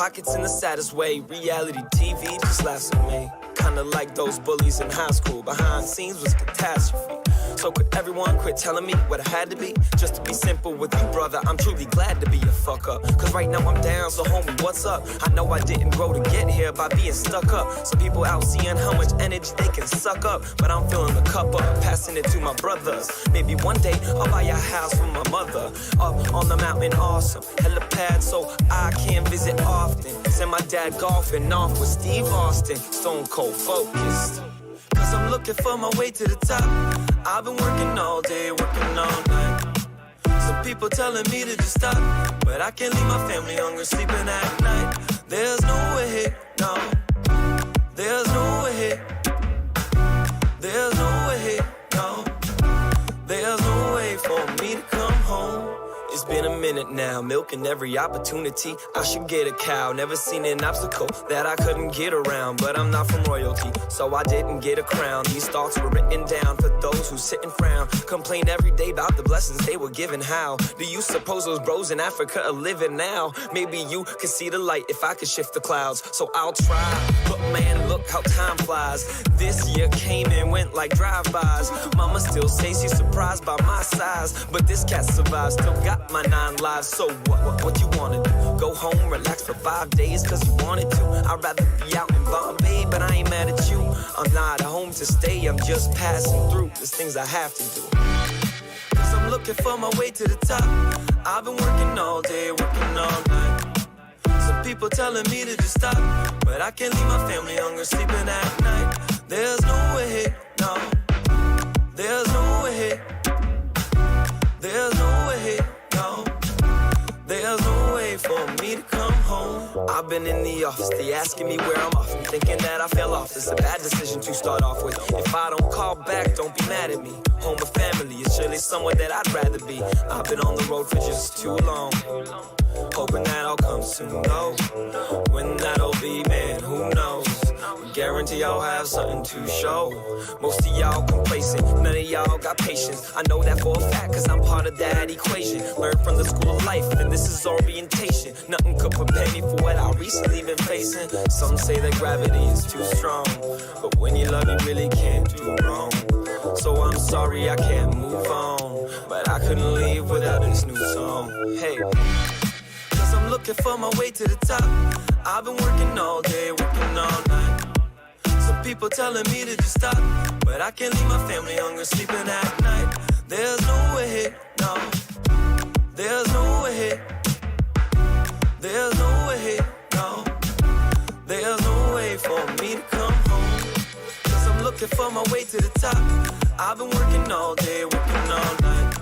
pockets in the saddest way. Reality TV just laughs at me. Kinda like those bullies in high school. Behind the scenes was catastrophe. So could everyone quit telling me what I had to be? Just to be simple with you, brother, I'm truly glad to be a fuck up. Cause right now I'm down, so homie, what's up? I know I didn't grow to get here by being stuck up. Some people out seeing how much energy they can suck up, but I'm filling the cup up, passing it to my brothers. Maybe one day I'll buy a house for my mother. Up on the mountain, awesome helipad, so I can visit often. Send my dad golfing off with Steve Austin, stone cold focused. Cause I'm looking for my way to the top. I've been working all day, working all night. Some people telling me to just stop, but I can't leave my family hungry, sleeping at night. There's no way, no. There's no way. There's no way, no. There's no way for me to come home. It's been a minute now, milking every opportunity. I should get a cow, never seen an obstacle that I couldn't get around. But I'm not from royalty, so I didn't get a crown. These thoughts were written down for those who sit and frown. Complain every day about the blessings they were given. How do you suppose those bros in Africa are living now? Maybe you could see the light if I could shift the clouds. So I'll try, but man, look how time flies. This year came and went like drive-bys. Mama still says she's surprised by my size, but this cat survives, still got my 9 lives. So what you wanna do? Go home, relax for 5 days cause you wanted to. I'd rather be out in Bombay, but I ain't mad at you. I'm not home to stay, I'm just passing through. There's things I have to do. Cause I'm looking for my way to the top. I've been working all day, working all night. Some people telling me to just stop, but I can't leave my family hungry, sleeping at night. There's no way, no. There's no way. There's no way. No, there's no way for me to come home. I've been in the office, they asking me where I'm off. I'm thinking that I fell off, it's a bad decision to start off with. If I don't call back, don't be mad at me. Home or family is surely somewhere that I'd rather be. I've been on the road for just too long, hoping that I'll come soon. No, when that'll be, man, who knows? Guarantee y'all have something to show. Most of y'all complacent, none of y'all got patience. I know that for a fact, cause I'm part of that equation. Learned from the school of life, and this is orientation. Nothing could prepare me for what I recently been facing. Some say that gravity is too strong, but when you love, you really can't do wrong. So I'm sorry I can't move on, but I couldn't leave without this new song. Hey, cause I'm looking for my way to the top. I've been working all day, working all night. Some people telling me to just stop, but I can't leave my family hungry, sleeping at night. There's no way, no. There's no way. There's no way, no. There's no way for me to come home. Cause I'm looking for my way to the top. I've been working all day, working all night.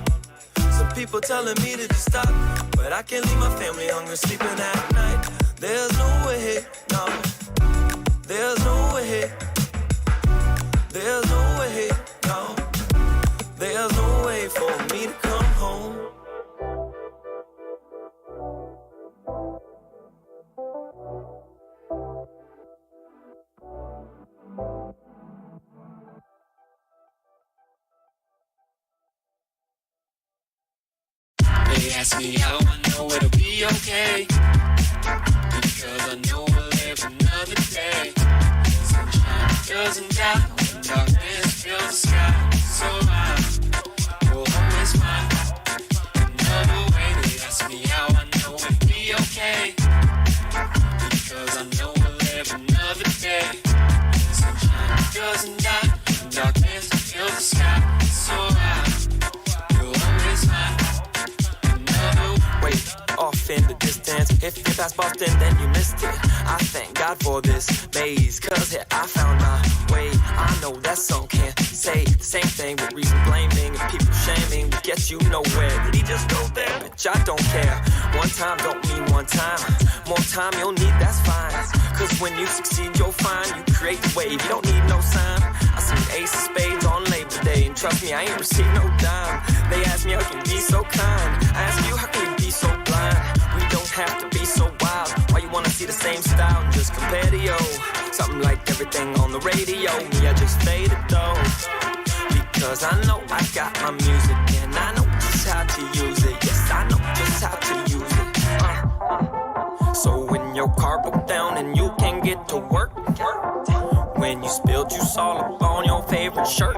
Some people telling me to just stop, but I can't leave my family hungry, sleeping at night. There's no way, no. There's no way. There's no way, no. There's no way for me to come home. They ask me how I know it'll be okay, because I know we'll live another day. Sunshine doesn't die when darkness fills the sky. So you'll always find another way. They ask me how I know it'll be okay, because I know we'll live another day. Sunshine doesn't die when darkness fills the sky. So you'll always find. Wait, off in the distance. If you pass Boston, then you missed it. I thank God for this maze, cause here I found my way. I know that some can't say the same thing with reason blaming and people shaming to get you nowhere. Did he just go there? Bitch, I don't care. One time don't mean one time. More time you'll need, that's fine. Cause when you succeed, you'll find you create the wave. You don't need no sign. I see ace of spades on Labor Day, and trust me, I ain't received no dime. They ask me how can you be so kind. I ask you how can you be so blind. We don't have to be so wild. Why you wanna see the same style and just compare to yo? Something like everything on the radio. Me, I just faded though, because I know I got my music and I know just how to use it. Yes, I know just how to use it. So when your car broke down and you can't get to work. When you spilled juice all up on your favorite shirt.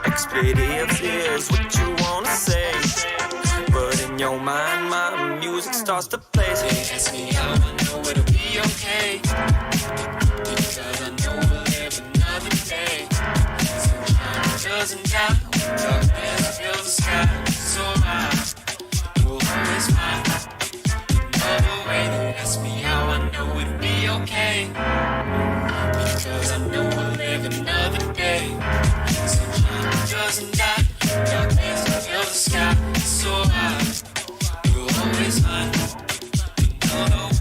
Expletives is what you wanna say, but in your mind, my music starts to play. They ask me how I know it'll be okay, because I know we'll live another day. Sunshine doesn't die, darkness fills the sky. So we'll always find another way. They ask me how I know it'll be okay, because I know we'll live another day. Sunshine doesn't die, darkness fills the sky. So we'll always find another way.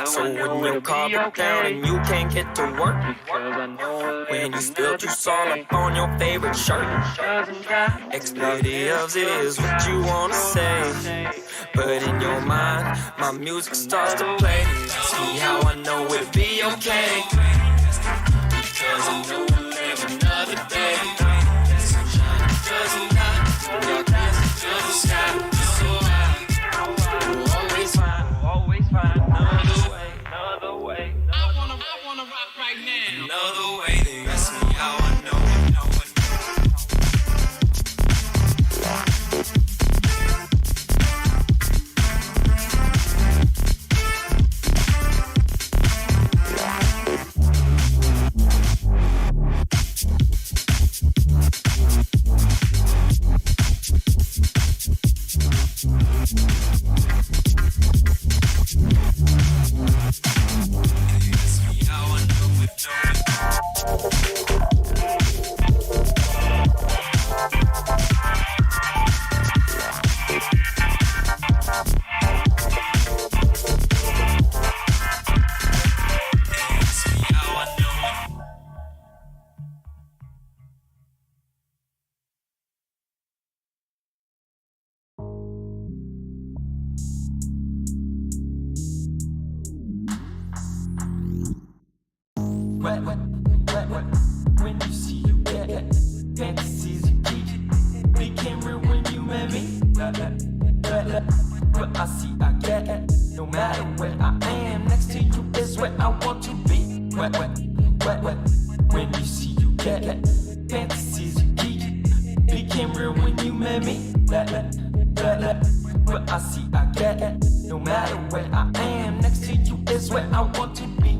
So when your car broke down and you can't get to work, when you spilled juice all up on your favorite shirt, expletives is what you wanna say, but in your mind, my music starts to play. See how I know it'll be okay, because I know we'll live another day. Sunshine doesn't die, darkness fills the sky. So we'll always find another way. I wanna rock right now. Another way. They ask me how I know. When you see you get it, fantasies you keep, became real when you met me. What I see, I get it. No matter where I am, next to you is where I want to be. When you see you get it, fantasies you keep, became real when you met me. What I see, I get it. No matter where I am, next to you is where I want to be.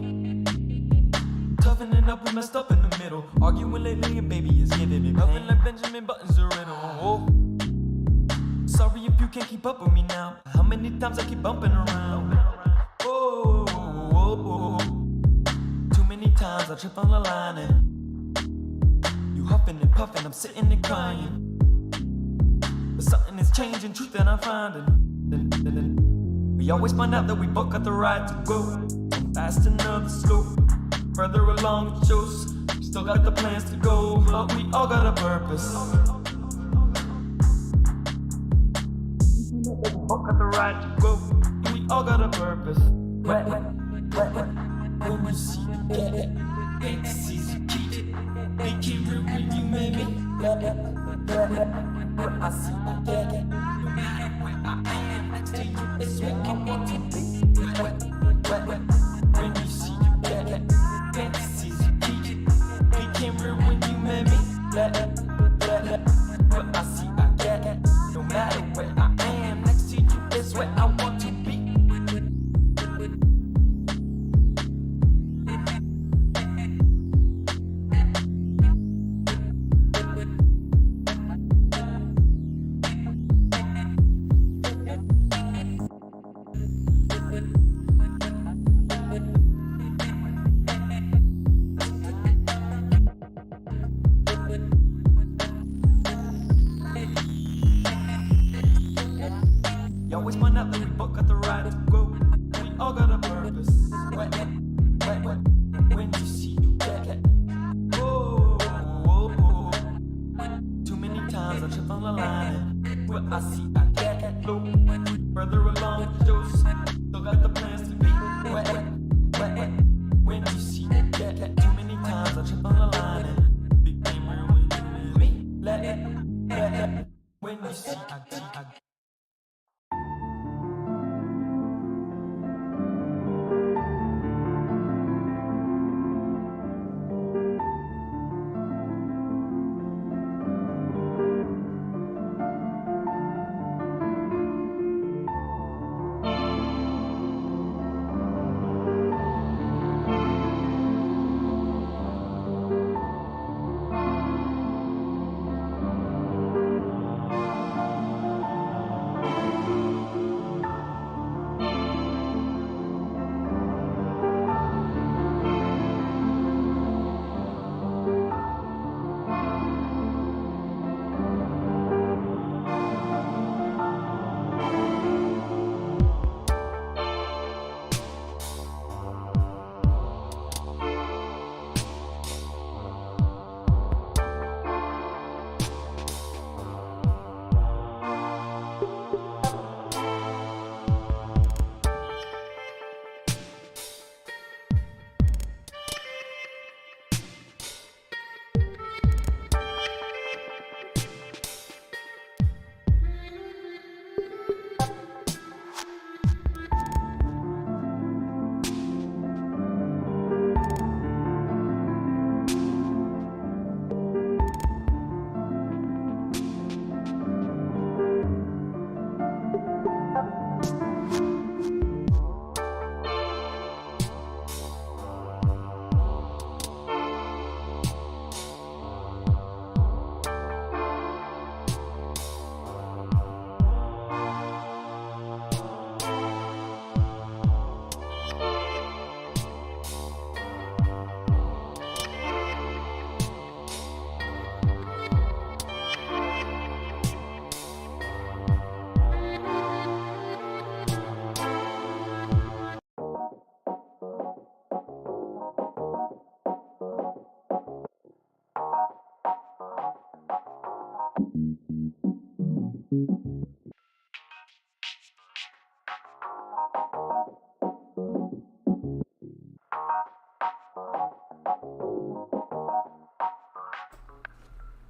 Toughening up, we messed up in the middle. Arguing lately, and baby is giving me pain. Like Benjamin Button's a riddle. Oh. Sorry if you can't keep up with me now. How many times I keep bumping around? Oh. Too many times I trip on the line and you huffing and puffing, I'm sitting and crying. But something is changing, truth that I'm finding. Then we always find out that we both got the right to go. Some fast and others slow. Further along it shows, we still got the plans to go, but we all got a purpose. We all got the right to go, and we all got a purpose. When you see me get it, fantasies you keep it, became real when you made me. What I see, I get it. No matter where I am, next to you is where I want to be. When you see you get it, fantasies you keep it, became real when you met me. What I see, I get it. No matter where I am, next to you is where I want to be. all got the right to go. We all got a purpose. When you see you get oh, too many times I trip on the line. Where I see I get low. Further along the dose, still got the plans to be when you see you get too many times I trip on the line and became real when you with me. Let it when you see I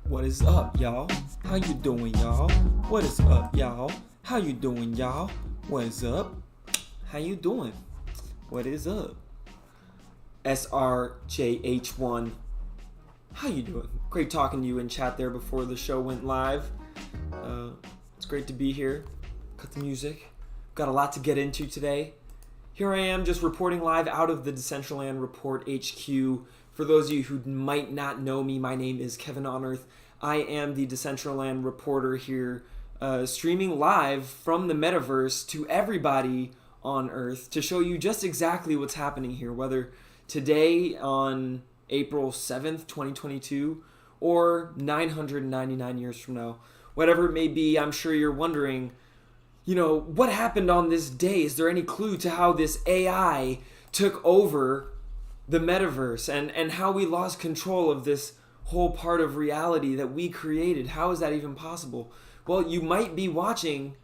What is up, y'all? How you doing, y'all? What is up, y'all? How you doing, y'all? What is up? How you doing? What is up? SRJH1. How you doing? Great talking to you in chat there before the show went live. It's great to be here. Cut the music. Got a lot to get into today. Here I am just reporting live out of the Decentraland Report HQ. For those of you who might not know me, my name is Kevin On Earth. I am the Decentraland reporter here, streaming live from the metaverse to everybody on Earth to show you just exactly what's happening here, whether today on April 7th, 2022, or 999 years from now. Whatever it may be, I'm sure you're wondering, what happened on this day? Is there any clue to how this AI took over the metaverse and how we lost control of this whole part of reality that we created? How is that even possible? Well, you might be watching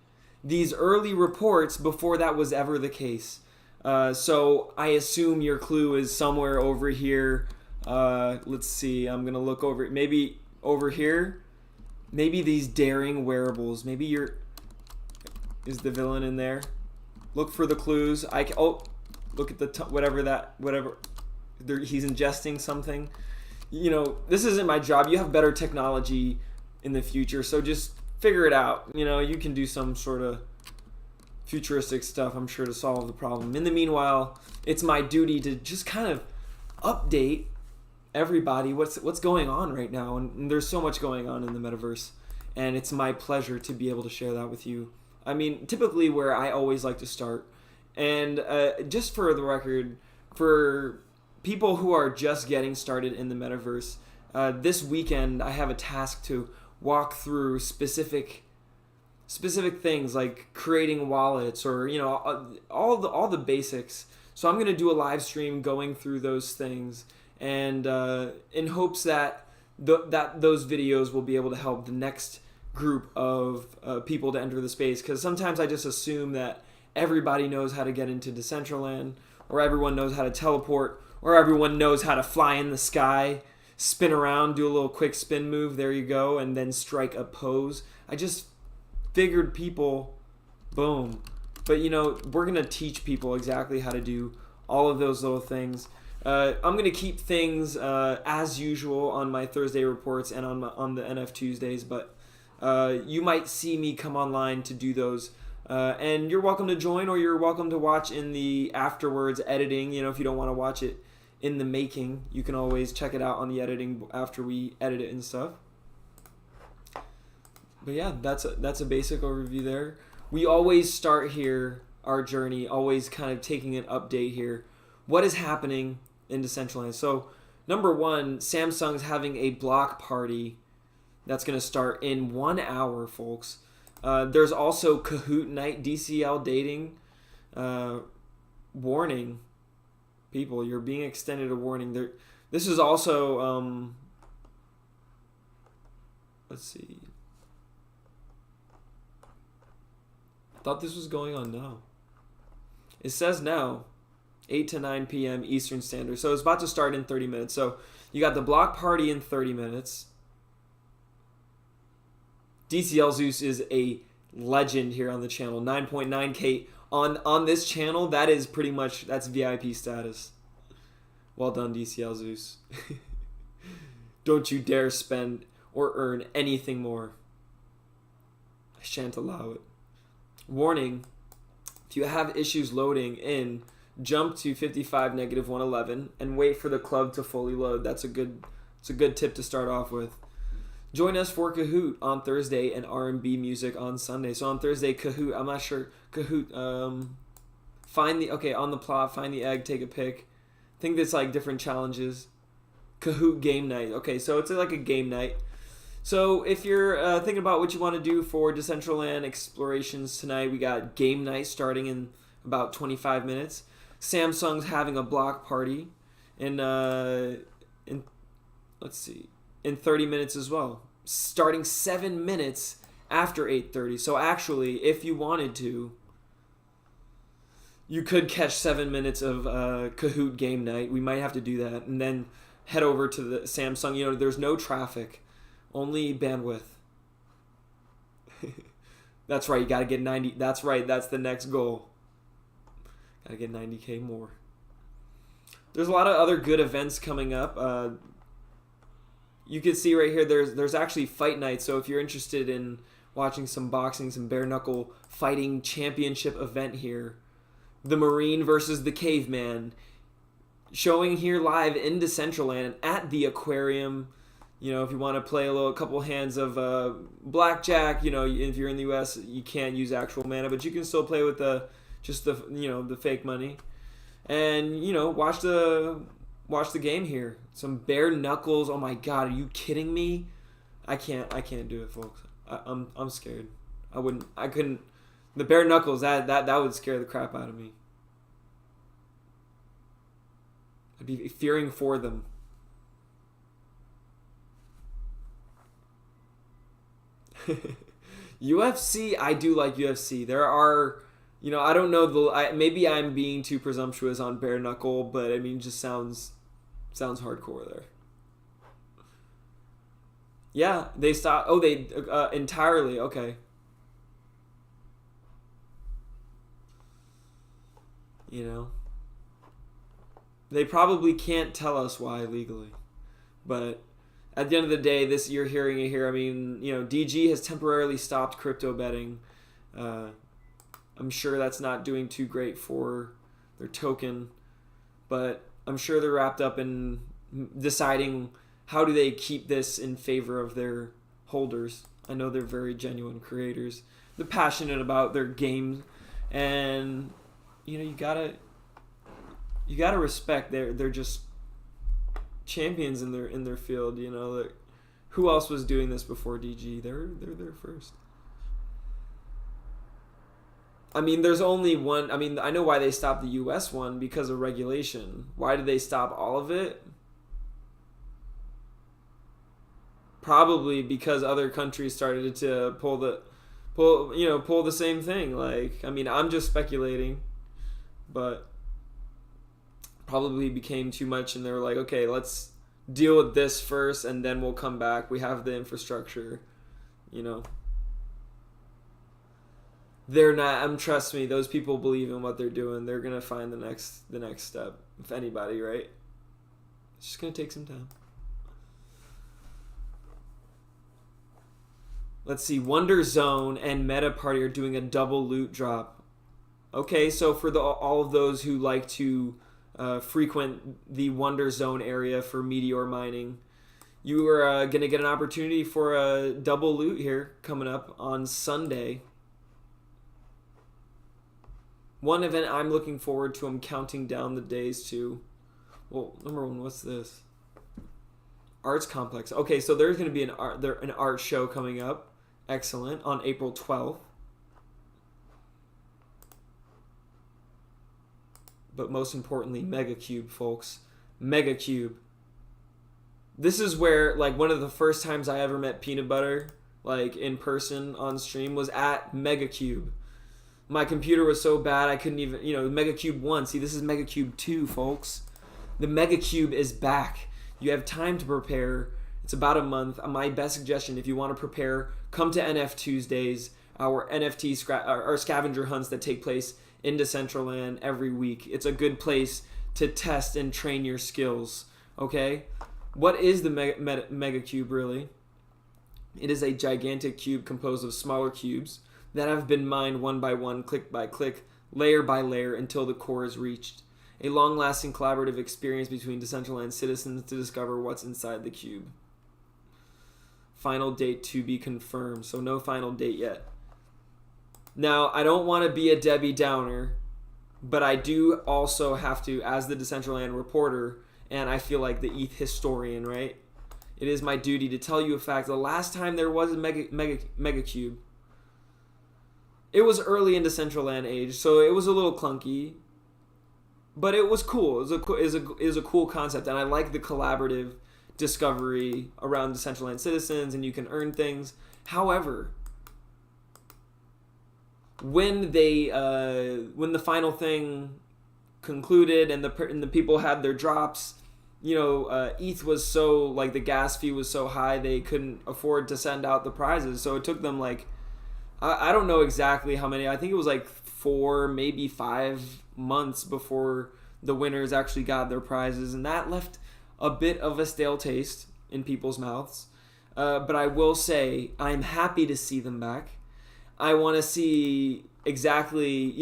these early reports before that was ever the case. So I assume your clue is somewhere over here. Let's see, I'm going to look over, maybe over here. Maybe these daring wearables. Maybe is the villain in there? Look for the clues. Look at the, whatever. He's ingesting something. This isn't my job. You have better technology in the future, so just figure it out. You can do some sort of futuristic stuff, I'm sure, to solve the problem. In the meanwhile, it's my duty to just kind of update everybody what's going on right now, and there's so much going on in the metaverse, and it's my pleasure to be able to share that with you. I mean, typically where I always like to start, and just for the record, for people who are just getting started in the metaverse, this weekend I have a task to walk through specific specific things like creating wallets or all the basics. So I'm gonna do a live stream going through those things, and in hopes that those videos will be able to help the next group of people to enter the space. Because sometimes I just assume that everybody knows how to get into Decentraland, or everyone knows how to teleport, or everyone knows how to fly in the sky, spin around, do a little quick spin move, there you go, and then strike a pose. I just figured people, boom. But we're going to teach people exactly how to do all of those little things. I'm going to keep things as usual on my Thursday reports and on the NF Tuesdays, but you might see me come online to do those. And you're welcome to join, or you're welcome to watch in the afterwards editing. If you don't want to watch it in the making, you can always check it out on the editing after we edit it and stuff. But yeah, that's a basic overview there. We always start here, our journey, always kind of taking an update here. What is happening in Decentraland? So, number one, Samsung's having a block party that's going to start in 1 hour, folks. There's also Kahoot Night, DCL dating. Warning, people, you're being extended a warning. This is also, let's see. I thought this was going on now. It says now, 8 to 9 p.m. Eastern Standard. So it's about to start in 30 minutes. So you got the block party in 30 minutes. DCL Zeus is a legend here on the channel. 9.9K on this channel. That is pretty much, that's VIP status. Well done, DCL Zeus. Don't you dare spend or earn anything more. I shan't allow it. Warning, if you have issues loading in, jump to 55 -111 and wait for the club to fully load. It's a good tip to start off with. Join us for Kahoot on Thursday and R&B music on Sunday. So on Thursday, Kahoot, I'm not sure, Kahoot, on the plot, find the egg, take a pick. I think there's like different challenges. Kahoot game night. Okay, so it's like a game night. So if you're thinking about what you want to do for Decentraland explorations tonight, we got game night starting in about 25 minutes. Samsung's having a block party in 30 minutes as well, starting 7 minutes after 8:30. So actually, if you wanted to, you could catch 7 minutes of Kahoot game night. We might have to do that, and then head over to the Samsung. There's no traffic, only bandwidth. That's right, you gotta get 90. That's right, that's the next goal. Gotta get 90K more. There's a lot of other good events coming up. You can see right here, there's actually fight night. So if you're interested in watching some boxing, some bare knuckle fighting championship event here, the Marine versus the Caveman, showing here live in Decentraland at the aquarium. If you want to play a couple hands of blackjack, if you're in the U.S., you can't use actual mana, but you can still play with the fake money, and watch the game here. Some bare knuckles. Oh my God, are you kidding me? I can't do it, folks. I'm scared. I couldn't. The bare knuckles, that would scare the crap out of me. I'd be fearing for them. UFC, I do like UFC. There are, I don't know, maybe I'm being too presumptuous on bare knuckle, but I mean, just sounds hardcore there. Yeah, they stopped. Oh, they entirely. Okay. They probably can't tell us why legally, but at the end of the day, you're hearing it here. I mean, DG has temporarily stopped crypto betting. I'm sure that's not doing too great for their token, but I'm sure they're wrapped up in deciding how do they keep this in favor of their holders. I know they're very genuine creators. They're passionate about their game, and you gotta respect. They're just champions in their field. Who else was doing this before DG? They're there first. I mean, there's only one. I mean, I know why they stopped the U.S. one, because of regulation. Why did they stop all of it? Probably because other countries started to pull the same thing. Like, I mean, I'm just speculating, but probably became too much, and they were like, okay, let's deal with this first, and then we'll come back. We have the infrastructure, you know. They're not. Trust me, those people believe in what they're doing. They're gonna find the next step. If anybody, right? It's just gonna take some time. Let's see. Wonder Zone and Meta Party are doing a double loot drop. Okay, so for all of those who like to frequent the Wonder Zone area for meteor mining, you are gonna get an opportunity for a double loot here coming up on Sunday. One event I'm looking forward to, I'm counting down the days to. Well, number one, what's this? Arts Complex. Okay, so there's going to be an art show coming up. Excellent. On April 12th. But most importantly, Megacube, folks. Megacube. This is where, like, one of the first times I ever met Peanut Butter, like, in person on stream, was at Megacube. My computer was so bad I couldn't even, Megacube 1. See, this is Megacube 2, folks. The Megacube is back. You have time to prepare. It's about a month. My best suggestion, if you want to prepare, come to NF Tuesdays, our NFT our scavenger hunts that take place in Decentraland every week. It's a good place to test and train your skills, okay? What is the Megacube, really? It is a gigantic cube composed of smaller cubes that have been mined one by one, click by click, layer by layer, until the core is reached. A long-lasting collaborative experience between Decentraland citizens to discover what's inside the cube. Final date to be confirmed, so no final date yet. Now, I don't want to be a Debbie Downer, but I do also have to, as the Decentraland reporter, and I feel like the ETH historian, right? It is my duty to tell you a fact. The last time there was a Megacube, it was early in Decentraland age, so it was a little clunky, but it was cool. It was a cool concept, and I like the collaborative discovery around Decentraland citizens, and you can earn things. However, when the final thing concluded and the people had their drops, ETH was so, like, the gas fee was so high they couldn't afford to send out the prizes, so it took them like, I don't know exactly how many. I think it was like 4, maybe 5 months before the winners actually got their prizes. And that left a bit of a stale taste in people's mouths. But I will say, I'm happy to see them back. I want to see exactly,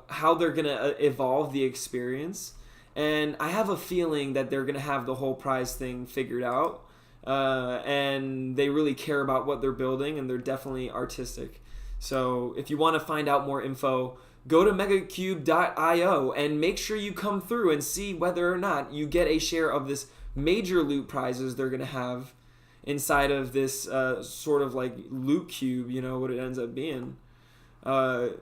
how they're going to evolve the experience. And I have a feeling that they're going to have the whole prize thing figured out. And they really care about what they're building, and they're definitely artistic. So if you want to find out more info, go to megacube.io and make sure you come through and see whether or not you get a share of this major loot prizes they're going to have inside of this sort of like loot cube, what it ends up being. At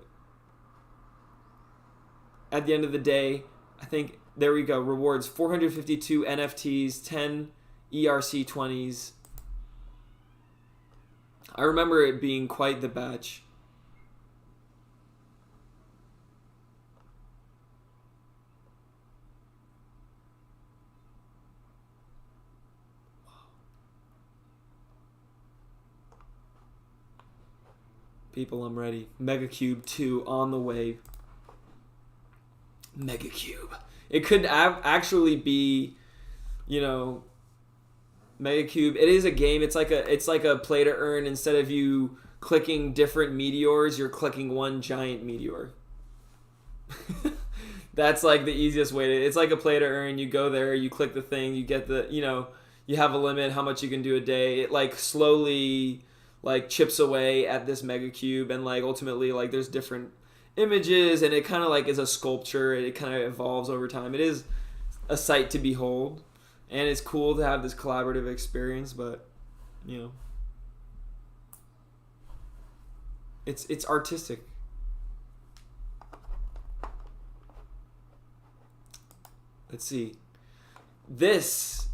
the end of the day, I think, there we go, rewards 452 NFTs, 10 ERC20s. I remember it being quite the batch. People, I'm ready. Megacube 2 on the way. Megacube. It could actually be, Megacube. It is a game. It's like a play to earn. Instead of you clicking different meteors, you're clicking one giant meteor. That's like the easiest way to. It's like a play to earn. You go there, you click the thing, you get the, you have a limit how much you can do a day. It like slowly like chips away at this Megacube, and like ultimately like there's different images, and it kind of like is a sculpture. It kind of evolves over time. It is a sight to behold, and it's cool to have this collaborative experience, but it's artistic. let's see. This,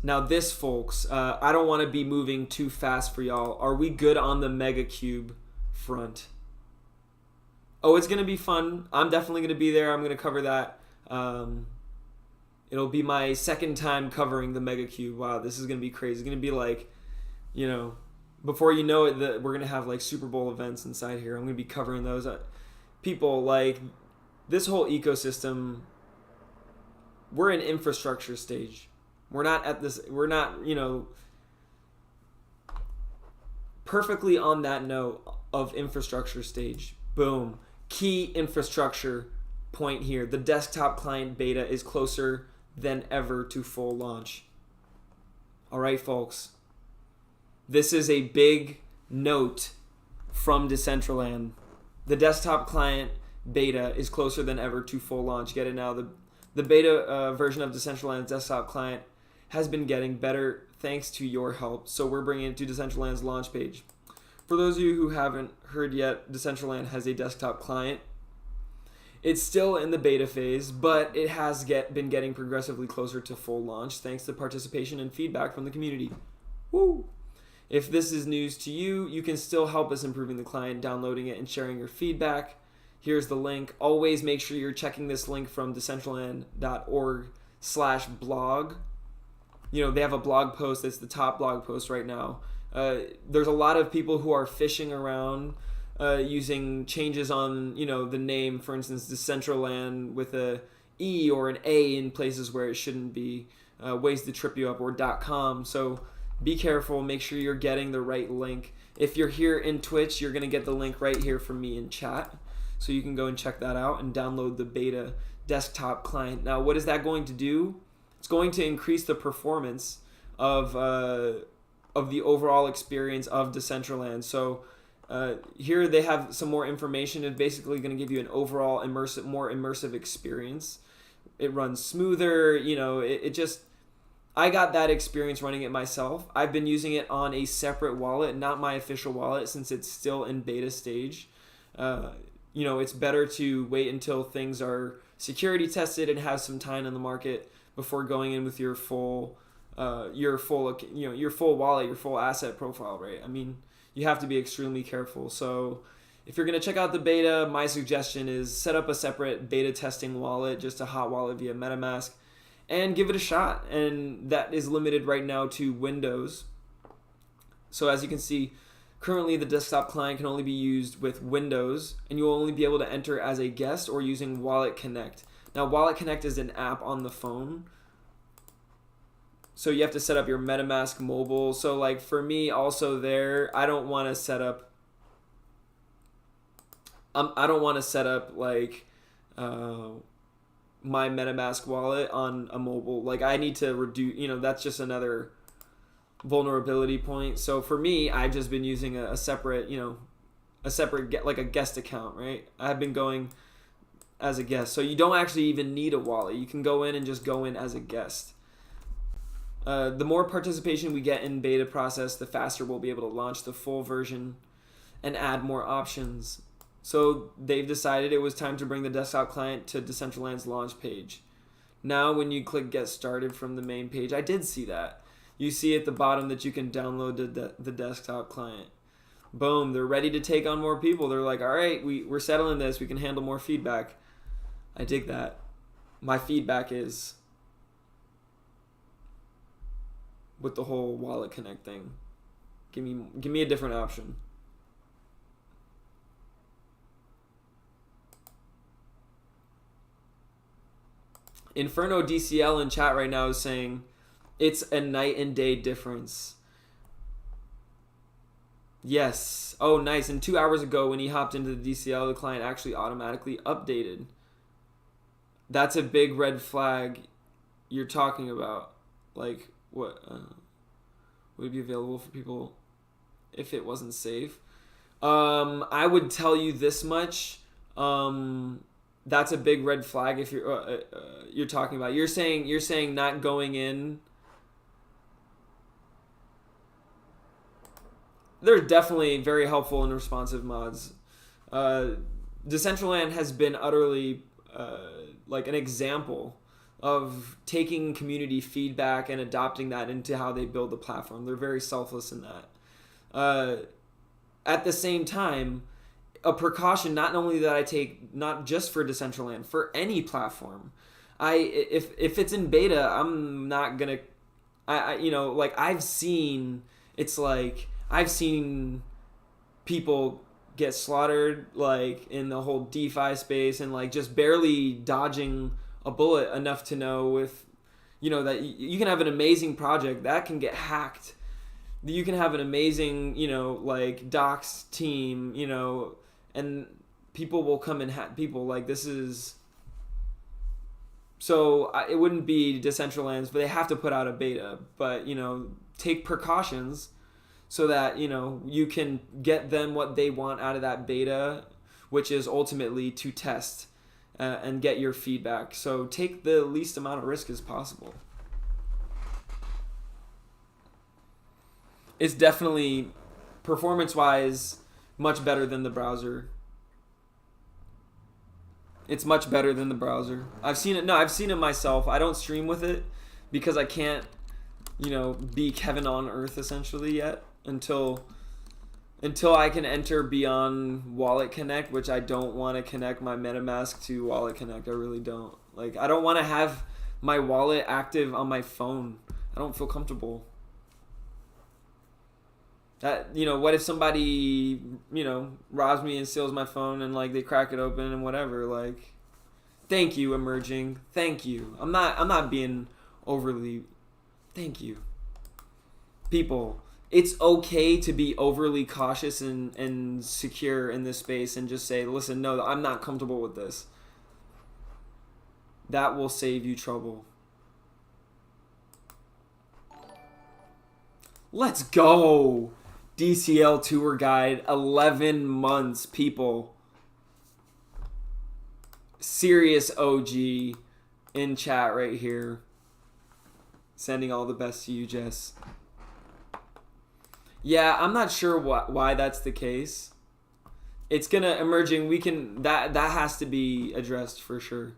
folks, I don't want to be moving too fast for y'all. Are we good on the Mega Cube front? Oh, it's going to be fun. I'm definitely going to be there. I'm going to cover that. It'll be my second time covering the Mega Cube. Wow, this is going to be crazy. It's going to be like, before you know it, we're going to have like Super Bowl events inside here. I'm going to be covering those. People, like, this whole ecosystem, we're in infrastructure stage. We're not, perfectly on that note of infrastructure stage. Boom. Key infrastructure point here. The desktop client beta is closer than ever to full launch. All right, folks. This is a big note from Decentraland. The desktop client beta is closer than ever to full launch. Get it now. The beta version of Decentraland's desktop client has been getting better thanks to your help. So we're bringing it to Decentraland's launch page. For those of you who haven't heard yet, Decentraland has a desktop client. It's still in the beta phase, but it has been getting progressively closer to full launch thanks to participation and feedback from the community. Woo! If this is news to you, you can still help us improving the client, downloading it and sharing your feedback. Here's the link. Always make sure you're checking this link from decentraland.org/blog. They have a blog post. It's the top blog post right now. There's a lot of people who are fishing around using changes on, the name, for instance, Decentraland with a E or an A in places where it shouldn't be, ways to trip you up, or .com. So be careful. Make sure you're getting the right link. If you're here in Twitch, you're going to get the link right here from me in chat. So you can go and check that out and download the beta desktop client. Now, what is that going to do? It's going to increase the performance of the overall experience of Decentraland. So here they have some more information. It's basically going to give you an overall more immersive experience. It runs smoother. I got that experience running it myself. I've been using it on a separate wallet, not my official wallet, since it's still in beta stage. It's better to wait until things are security tested and have some time on the market before going in with your full wallet, your full asset profile, right? I mean, you have to be extremely careful. So if you're going to check out the beta, my suggestion is set up a separate beta testing wallet, just a hot wallet via MetaMask, and give it a shot. And that is limited right now to Windows. So as you can see, currently the desktop client can only be used with Windows, and you'll only be able to enter as a guest or using Wallet Connect. Now, Wallet Connect is an app on the phone, so you have to set up your MetaMask mobile. So like for me also there, I don't want to set up like my MetaMask wallet on a mobile. Like I need to reduce, that's just another vulnerability point. So for me, I've just been using a separate, like a guest account, right? I've been going as a guest. So you don't actually even need a wallet. You can go in and just go in as a guest. The more participation we get in beta process, the faster we'll be able to launch the full version and add more options. So they've decided it was time to bring the desktop client to Decentraland's launch page. Now when you click get started from the main page, I did see that. You see at the bottom that you can download the desktop client. Boom, they're ready to take on more people. They're like, all right, we're settling this. We can handle more feedback. I dig that. My feedback is with the whole Wallet Connect thing. Give me a different option. Inferno DCL in chat right now is saying it's a night and day difference. Yes. Oh, nice. And 2 hours ago when he hopped into the DCL, the client actually automatically updated. That's a big red flag you're talking about. Like, what? Would it be available for people if it wasn't safe? I would tell you this much. That's a big red flag if you're talking about. You're saying not going in. They're definitely very helpful and responsive mods. Decentraland has been utterly like an example of taking community feedback and adopting that into how they build the platform. They're very selfless in that. At the same time, a precaution not only that I take, not just for Decentraland, for any platform. If it's in beta, I'm not gonna. I've seen people get slaughtered like in the whole DeFi space, and like just barely dodging a bullet enough to know if that you can have an amazing project that can get hacked. You can have an amazing like docs team, and people will come and hack people. Like this is. So it wouldn't be Decentraland's, but they have to put out a beta. But take precautions so that you can get them what they want out of that beta, which is ultimately to test and get your feedback. So take the least amount of risk as possible. It's definitely performance-wise much better than the browser. It's much better than the browser. I've seen it. No, I've seen it myself. I don't stream with it because I can't, be Kevin on Earth essentially yet until I can enter beyond Wallet Connect, which I don't want to connect my MetaMask to Wallet Connect. I really don't. Like, I don't want to have my wallet active on my phone. I don't feel comfortable. That, what if somebody, robs me and steals my phone and like they crack it open and whatever, like, thank you, Emerging. Thank you. I'm not being overly, thank you. People, it's okay to be overly cautious and secure in this space and just say, listen, no, I'm not comfortable with this. That will save you trouble. Let's go. DCL tour guide, 11 months, people. Serious OG in chat right here. Sending all the best to you, Jess. Yeah, I'm not sure why that's the case. It's gonna Emerging. That has to be addressed for sure.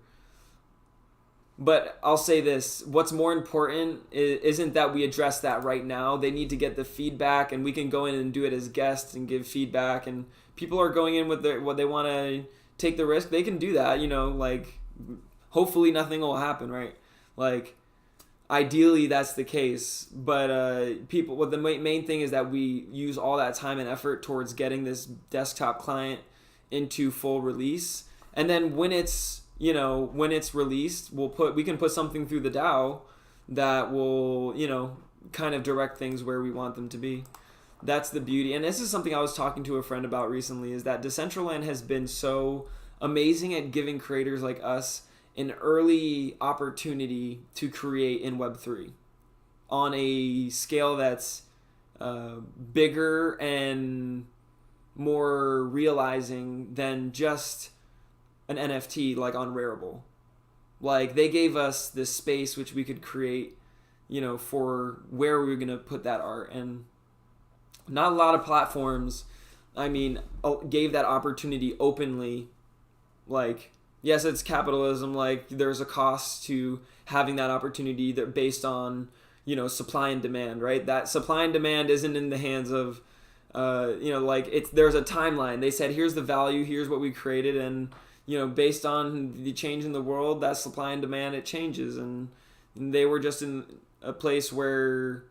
But I'll say this, what's more important isn't that we address that right now. They need to get the feedback, and we can go in and do it as guests and give feedback. And people are going in with what they want to take the risk. They can do that, like hopefully nothing will happen, right? Like ideally that's the case. But the main thing is that we use all that time and effort towards getting this desktop client into full release. And then when it's released, we can put something through the DAO that will, kind of direct things where we want them to be. That's the beauty. And this is something I was talking to a friend about recently, is that Decentraland has been so amazing at giving creators like us an early opportunity to create in Web3 on a scale that's bigger and more realizing than just an NFT like on Rarible. Like they gave us this space which we could create, for where we were going to put that art. And not a lot of platforms, gave that opportunity openly. Like, yes, it's capitalism. Like there's a cost to having that opportunity that based on, supply and demand, right? That supply and demand isn't in the hands of, there's a timeline. They said, here's the value, here's what we created, and based on the change in the world, that supply and demand, it changes. And they were just in a place where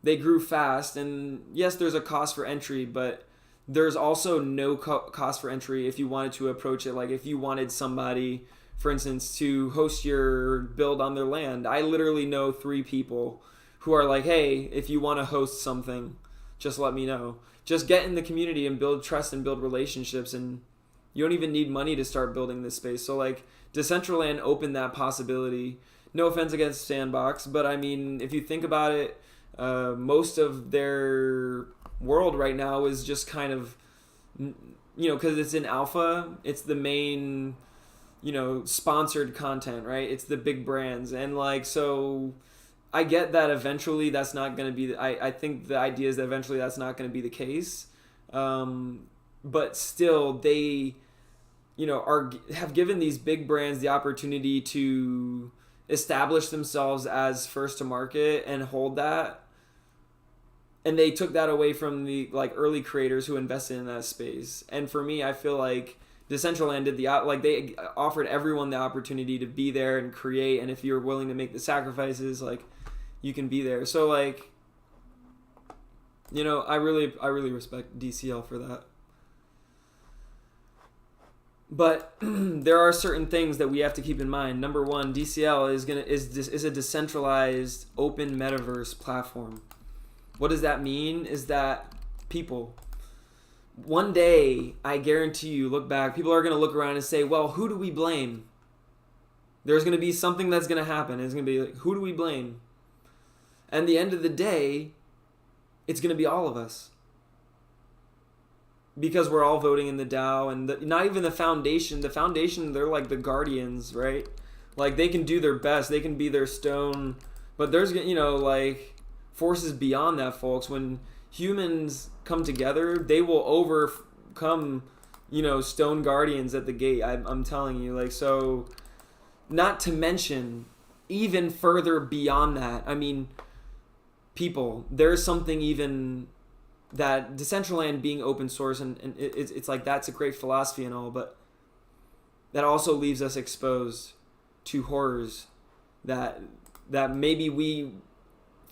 they grew fast. And yes, there's a cost for entry, but there's also no cost for entry if you wanted to approach it. Like if you wanted somebody, for instance, to host your build on their land. I literally know 3 people who are like, hey, if you want to host something, just let me know. Just get in the community and build trust and build relationships, and you don't even need money to start building this space. So like Decentraland opened that possibility. No offense against Sandbox, but if you think about it, most of their world right now is just kind of, because it's in alpha, it's the main, sponsored content, right? It's the big brands. And like, so I get that eventually that's not going to be, I think the idea is that eventually that's not going to be the case. But still, they, have given these big brands the opportunity to establish themselves as first to market and hold that, and they took that away from the like early creators who invested in that space. And for me, I feel like Decentraland did they offered everyone the opportunity to be there and create, and if you're willing to make the sacrifices, like, you can be there. So like, you know, I really respect DCL for that. But there are certain things that we have to keep in mind. Number one, DCL is a decentralized open metaverse platform. What does that mean? Is that people, one day, I guarantee you, look back, people are going to look around and say, well, who do we blame? There's going to be something that's going to happen. It's going to be like, who do we blame? And at the end of the day, it's going to be all of us. Because we're all voting in the DAO, and not even the foundation. The foundation, they're like the guardians, right? Like, they can do their best. They can be their stone. But there's, you know, like, forces beyond that, folks. When humans come together, they will overcome, you know, stone guardians at the gate. I'm telling you. Like, so, not to mention, even further beyond that, I mean, people. There's something even... that Decentraland being open source, and it's like, that's a great philosophy and all, but that also leaves us exposed to horrors that maybe we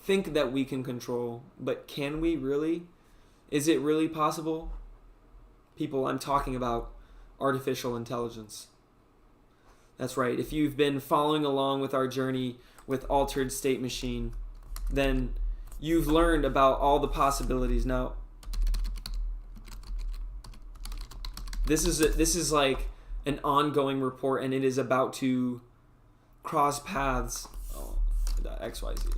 think that we can control, but can we really? Is it really possible? People, I'm talking about artificial intelligence. That's right. If you've been following along with our journey with Altered State Machine, then you've learned about all the possibilities. Now, this is like an ongoing report, and it is about to cross paths. Oh, XYZ.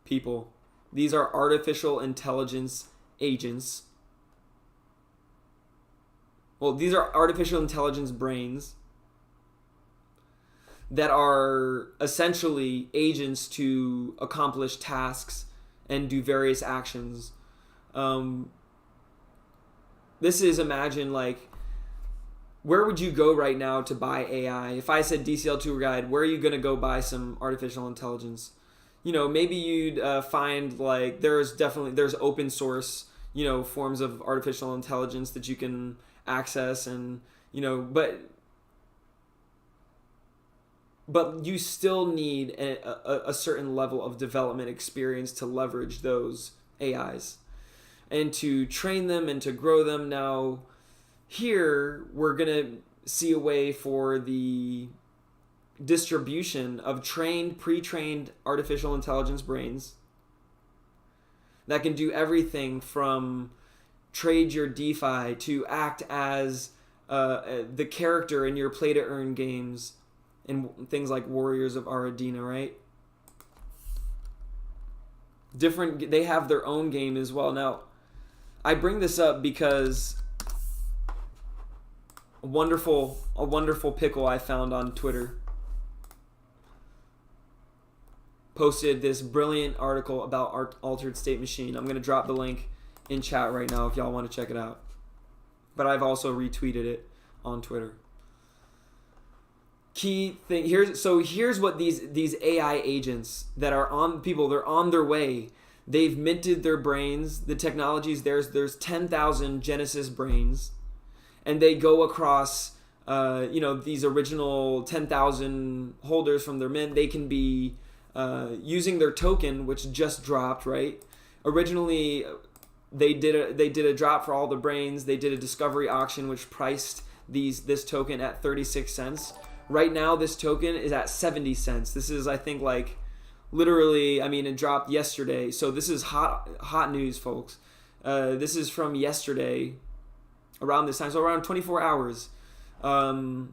People, these are artificial intelligence agents. Well, these are artificial intelligence brains that are essentially agents to accomplish tasks and do various actions. This is, imagine, like, where would you go right now to buy AI? If I said DCL Tour Guide, where are you going to go buy some artificial intelligence? You know, maybe you'd find, like, there's open source, you know, forms of artificial intelligence that you can access, and, you know, but you still need a certain level of development experience to leverage those AIs and to train them and to grow them. Now, here we're going to see a way for the distribution of pre-trained artificial intelligence brains that can do everything from trade your DeFi to act as the character in your play-to-earn games, and things like Warriors of Aradina, right? They have their own game as well. Now, I bring this up because a wonderful pickle I found on Twitter posted this brilliant article about Altered State Machine. I'm going to drop the link in chat right now if y'all want to check it out. But I've also retweeted it on Twitter. Key thing here's what these AI agents that are on people, they're on their way. They've minted their brains. The technologies, there's 10,000 Genesis brains, and they go across these original 10,000 holders from their mint. They can be using their token, which just dropped, right? Originally they did a drop for all the brains. They did a discovery auction which priced this token at 36 cents. Right now, this token is at 70 cents. This is, I think, like, literally, I mean, it dropped yesterday. So this is hot news, folks. This is from yesterday, around this time. So around 24 hours. Now,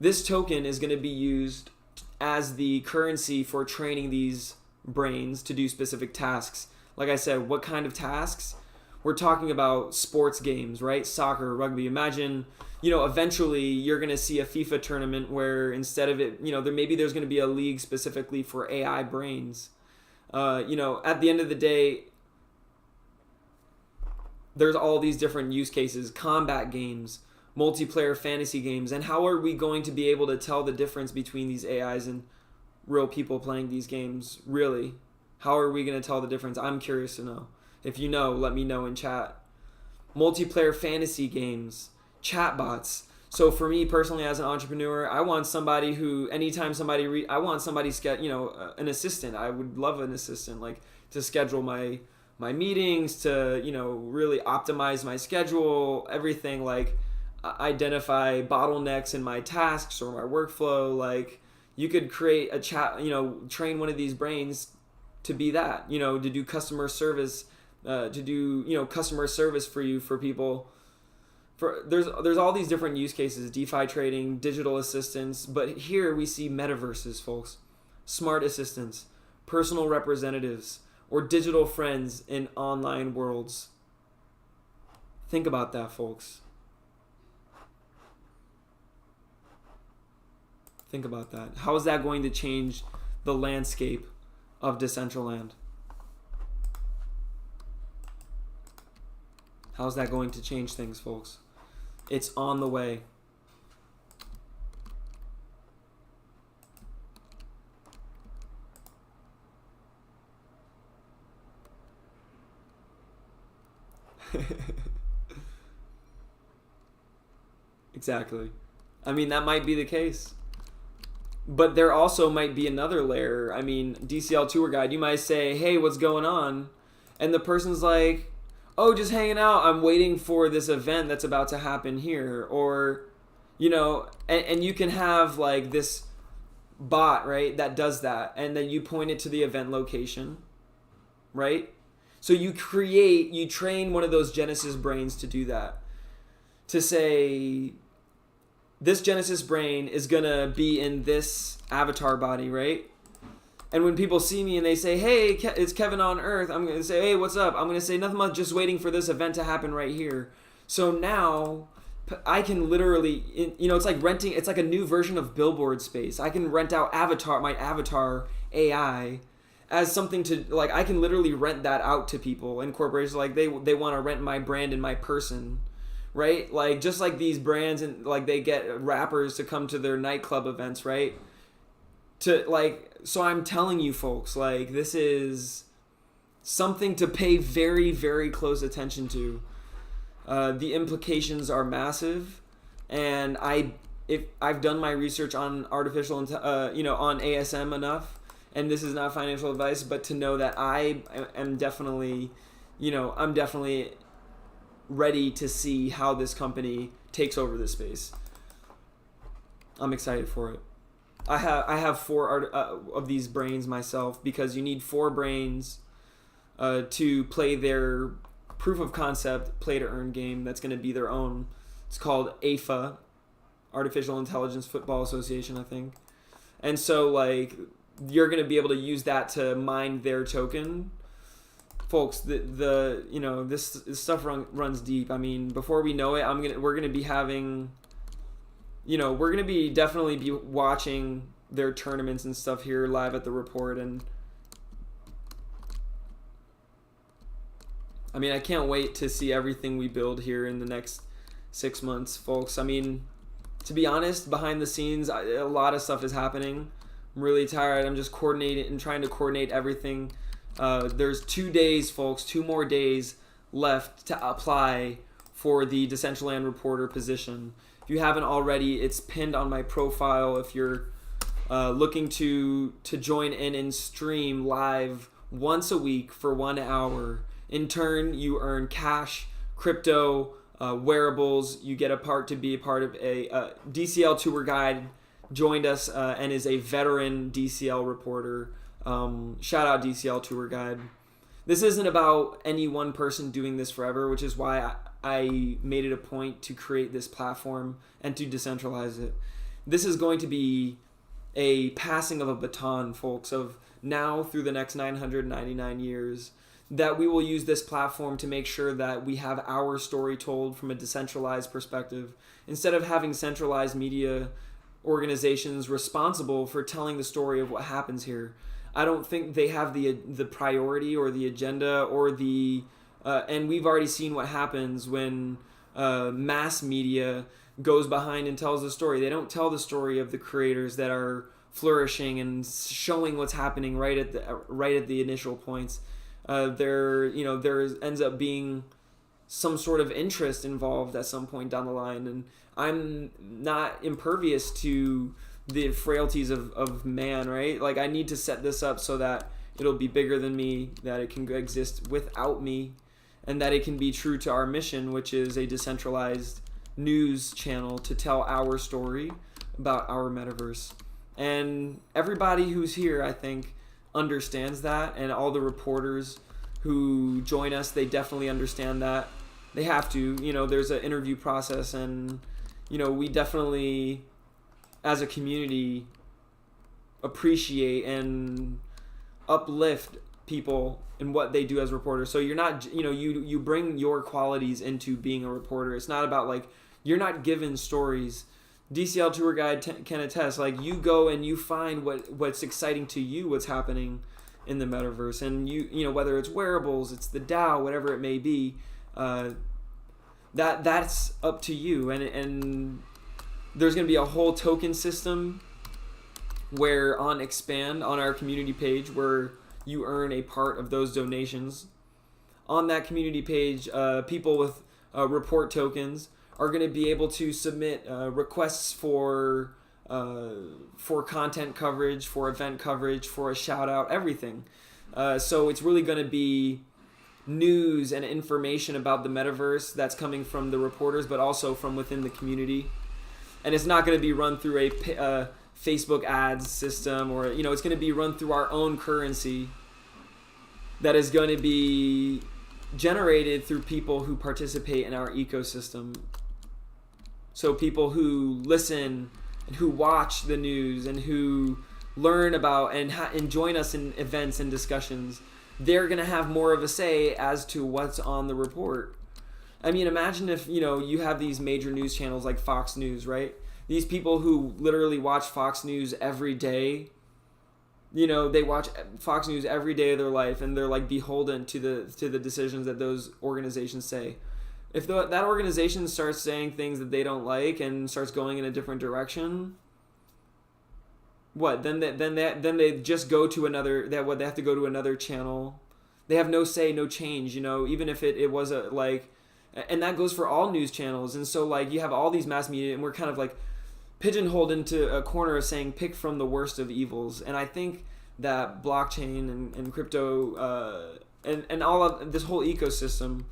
this token is going to be used as the currency for training these brains to do specific tasks. Like I said, what kind of tasks? We're talking about sports games, right? Soccer, rugby. Imagine, eventually you're going to see a FIFA tournament where instead of it, there's going to be a league specifically for AI brains. At the end of the day, there's all these different use cases, combat games, multiplayer fantasy games, and how are we going to be able to tell the difference between these AIs and real people playing these games? Really, how are we going to tell the difference? I'm curious to know. If you know, let me know in chat. Multiplayer fantasy games, chatbots. So for me personally, as an entrepreneur, I want somebody who, anytime somebody, I want somebody, an assistant. I would love an assistant, like to schedule my meetings, to, really optimize my schedule, everything, like identify bottlenecks in my tasks or my workflow. Like you could create a chat, train one of these brains to be that, to do customer service, customer service for you, for people. There's all these different use cases, DeFi trading, digital assistants, but here we see metaverses, folks, smart assistants, personal representatives, or digital friends in online worlds. Think about that, folks. Think about that. How is that going to change the landscape of Decentraland? How's that going to change things, folks? It's on the way. Exactly. I mean, that might be the case. But there also might be another layer. I mean, DCL tour guide, you might say, hey, what's going on? And the person's like, oh, just hanging out. I'm waiting for this event that's about to happen here. Or, and you can have like this bot, right, that does that. And then you point it to the event location, right? So you train one of those Genesis brains to do that. To say, this Genesis brain is going to be in this avatar body, right? And when people see me and they say, hey, it's Kevin on Earth, I'm going to say, hey, what's up? I'm going to say, nothing much, just waiting for this event to happen right here. So now I can literally, it's like renting, it's like a new version of billboard space. I can rent out my avatar AI as something to, like, I can literally rent that out to people and corporations. Like they want to rent my brand and my person, right? Like just like these brands, and like they get rappers to come to their nightclub events, right? So I'm telling you folks, like, this is something to pay very, very close attention to. The implications are massive, and I've done my research on on ASM enough, and this is not financial advice, but to know that I am definitely, I'm definitely ready to see how this company takes over this space. I'm excited for it. I have 4 of these brains myself, because you need 4 brains to play their proof of concept play to earn game that's going to be their own. It's called AFA, Artificial Intelligence Football Association, I think. And so like you're going to be able to use that to mine their token. Folks, this stuff runs deep. I mean, before we know it, we're going to be having, we're going to be definitely be watching their tournaments and stuff here live at the report. And I mean, I can't wait to see everything we build here in the next 6 months, folks. I mean, to be honest, behind the scenes, a lot of stuff is happening. I'm really tired. I'm just trying to coordinate everything. There's 2 days, folks, 2 more days left to apply for the Decentraland Reporter position. If you haven't already, it's pinned on my profile. If you're looking to join in and stream live once a week for 1 hour, in turn, you earn cash, crypto, wearables. You get to be a part of a DCL tour guide. Joined us and is a veteran DCL reporter. Shout out DCL tour guide. This isn't about any one person doing this forever, which is why I made it a point to create this platform and to decentralize it. This is going to be a passing of a baton, folks, of now through the next 999 years, that we will use this platform to make sure that we have our story told from a decentralized perspective, instead of having centralized media organizations responsible for telling the story of what happens here. I don't think they have the priority or the agenda or the And we've already seen what happens when mass media goes behind and tells the story. They don't tell the story of the creators that are flourishing and showing what's happening right at the initial points. There ends up being some sort of interest involved at some point down the line, and I'm not impervious to the frailties of man, right? Like, I need to set this up so that it'll be bigger than me, that it can exist without me, and that it can be true to our mission, which is a decentralized news channel to tell our story about our metaverse. And everybody who's here, I think, understands that, and all the reporters who join us, they definitely understand that. They have to, there's an interview process, and, we definitely, as a community, appreciate and uplift people in what they do as reporters. So you're not, you bring your qualities into being a reporter. It's not about, like, you're not given stories. DCL Tour Guide can attest, like, you go and you find what's exciting to you, what's happening in the metaverse, and you whether it's wearables, it's the DAO, whatever it may be, that's up to you. And there's going to be a whole token system where on Expand, on our community page, where you earn a part of those donations. On that community page, people with report tokens are going to be able to submit requests for content coverage, for event coverage, for a shout out, everything. So it's really going to be news and information about the metaverse that's coming from the reporters, but also from within the community. And it's not going to be run through a Facebook ads system, or it's going to be run through our own currency that is going to be generated through people who participate in our ecosystem. So people who listen and who watch the news and who learn about and join us in events and discussions, they're going to have more of a say as to what's on the report. I mean, imagine if, you have these major news channels like Fox News, right? These people who literally watch Fox News every day, they watch Fox News every day of their life, and they're like beholden to the decisions that those organizations say. If that organization starts saying things that they don't like and starts going in a different direction, what? Then they just go to another. They have to go to another channel. They have no say, no change. Even if it was and that goes for all news channels. And so, like, you have all these mass media, and we're kind of like pigeonholed into a corner of saying pick from the worst of evils. And I think that blockchain and crypto and all of this whole ecosystem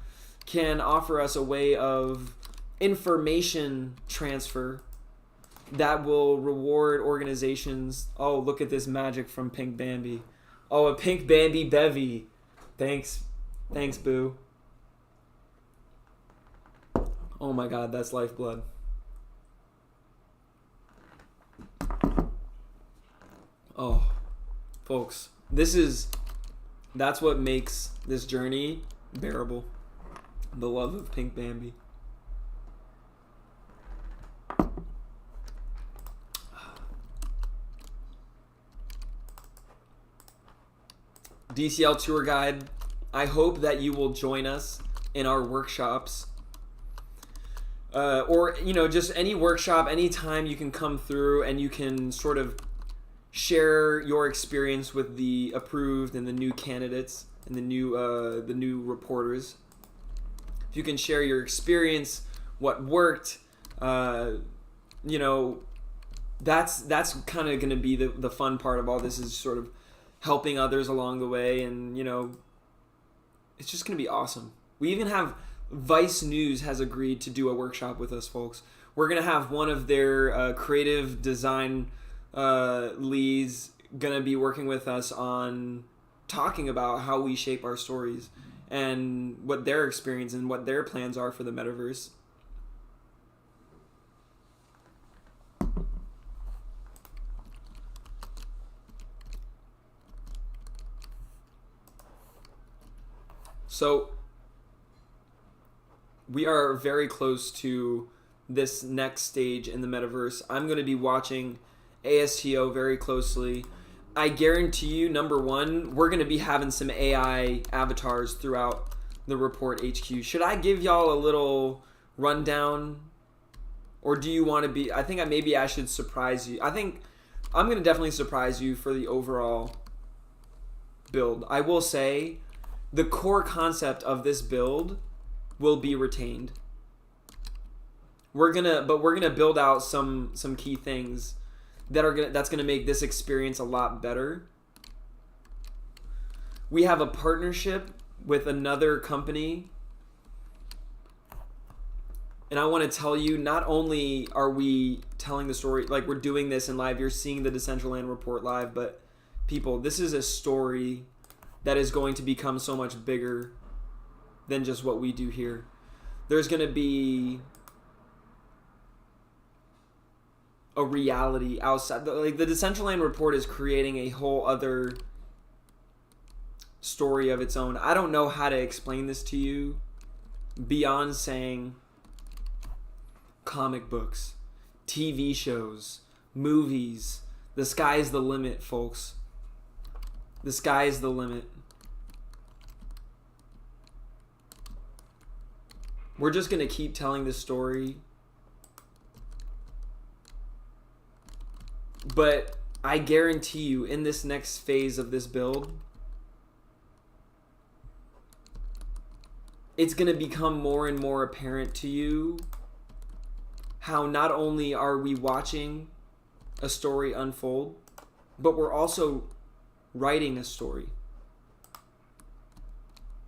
can offer us a way of information transfer that will reward organizations. Oh, look at this magic from Pink Bambi. Oh, a Pink Bambi bevy. Thanks, boo. Oh my God, that's lifeblood. Oh, folks, that's what makes this journey bearable. The love of Pink Bambi. DCL Tour Guide, I hope that you will join us in our workshops. Or, just any workshop, anytime you can come through and you can sort of share your experience with the approved and the new candidates and the new reporters. If you can share your experience, what worked, that's kind of going to be the fun part of all this, is sort of helping others along the way, and it's just going to be awesome. We even have Vice News has agreed to do a workshop with us, folks. We're going to have one of their creative design leads going to be working with us on talking about how we shape our stories and what their experience and what their plans are for the metaverse. So we are very close to this next stage in the metaverse. I'm going to be watching ASTO very closely. I guarantee you, number one, we're going to be having some AI avatars throughout the Report HQ. Should I give y'all a little rundown, or do you want to be? I think maybe I should surprise you. I think I'm gonna definitely surprise you for the overall build. I will say the core concept of this build will be retained. We're gonna build out some key things that's gonna make this experience a lot better. We have a partnership with another company, and I want to tell you, not only are we telling the story, like we're doing this in live, you're seeing the Decentraland Report live, but people, this is a story that is going to become so much bigger than just what we do here. There's going to be a reality outside. Like the Decentraland Report is creating a whole other story of its own. I don't know how to explain this to you beyond saying comic books, TV shows, movies. The sky's the limit, folks. The sky's the limit. We're just going to keep telling this story. But I guarantee you, in this next phase of this build, it's going to become more and more apparent to you how not only are we watching a story unfold, but we're also writing a story.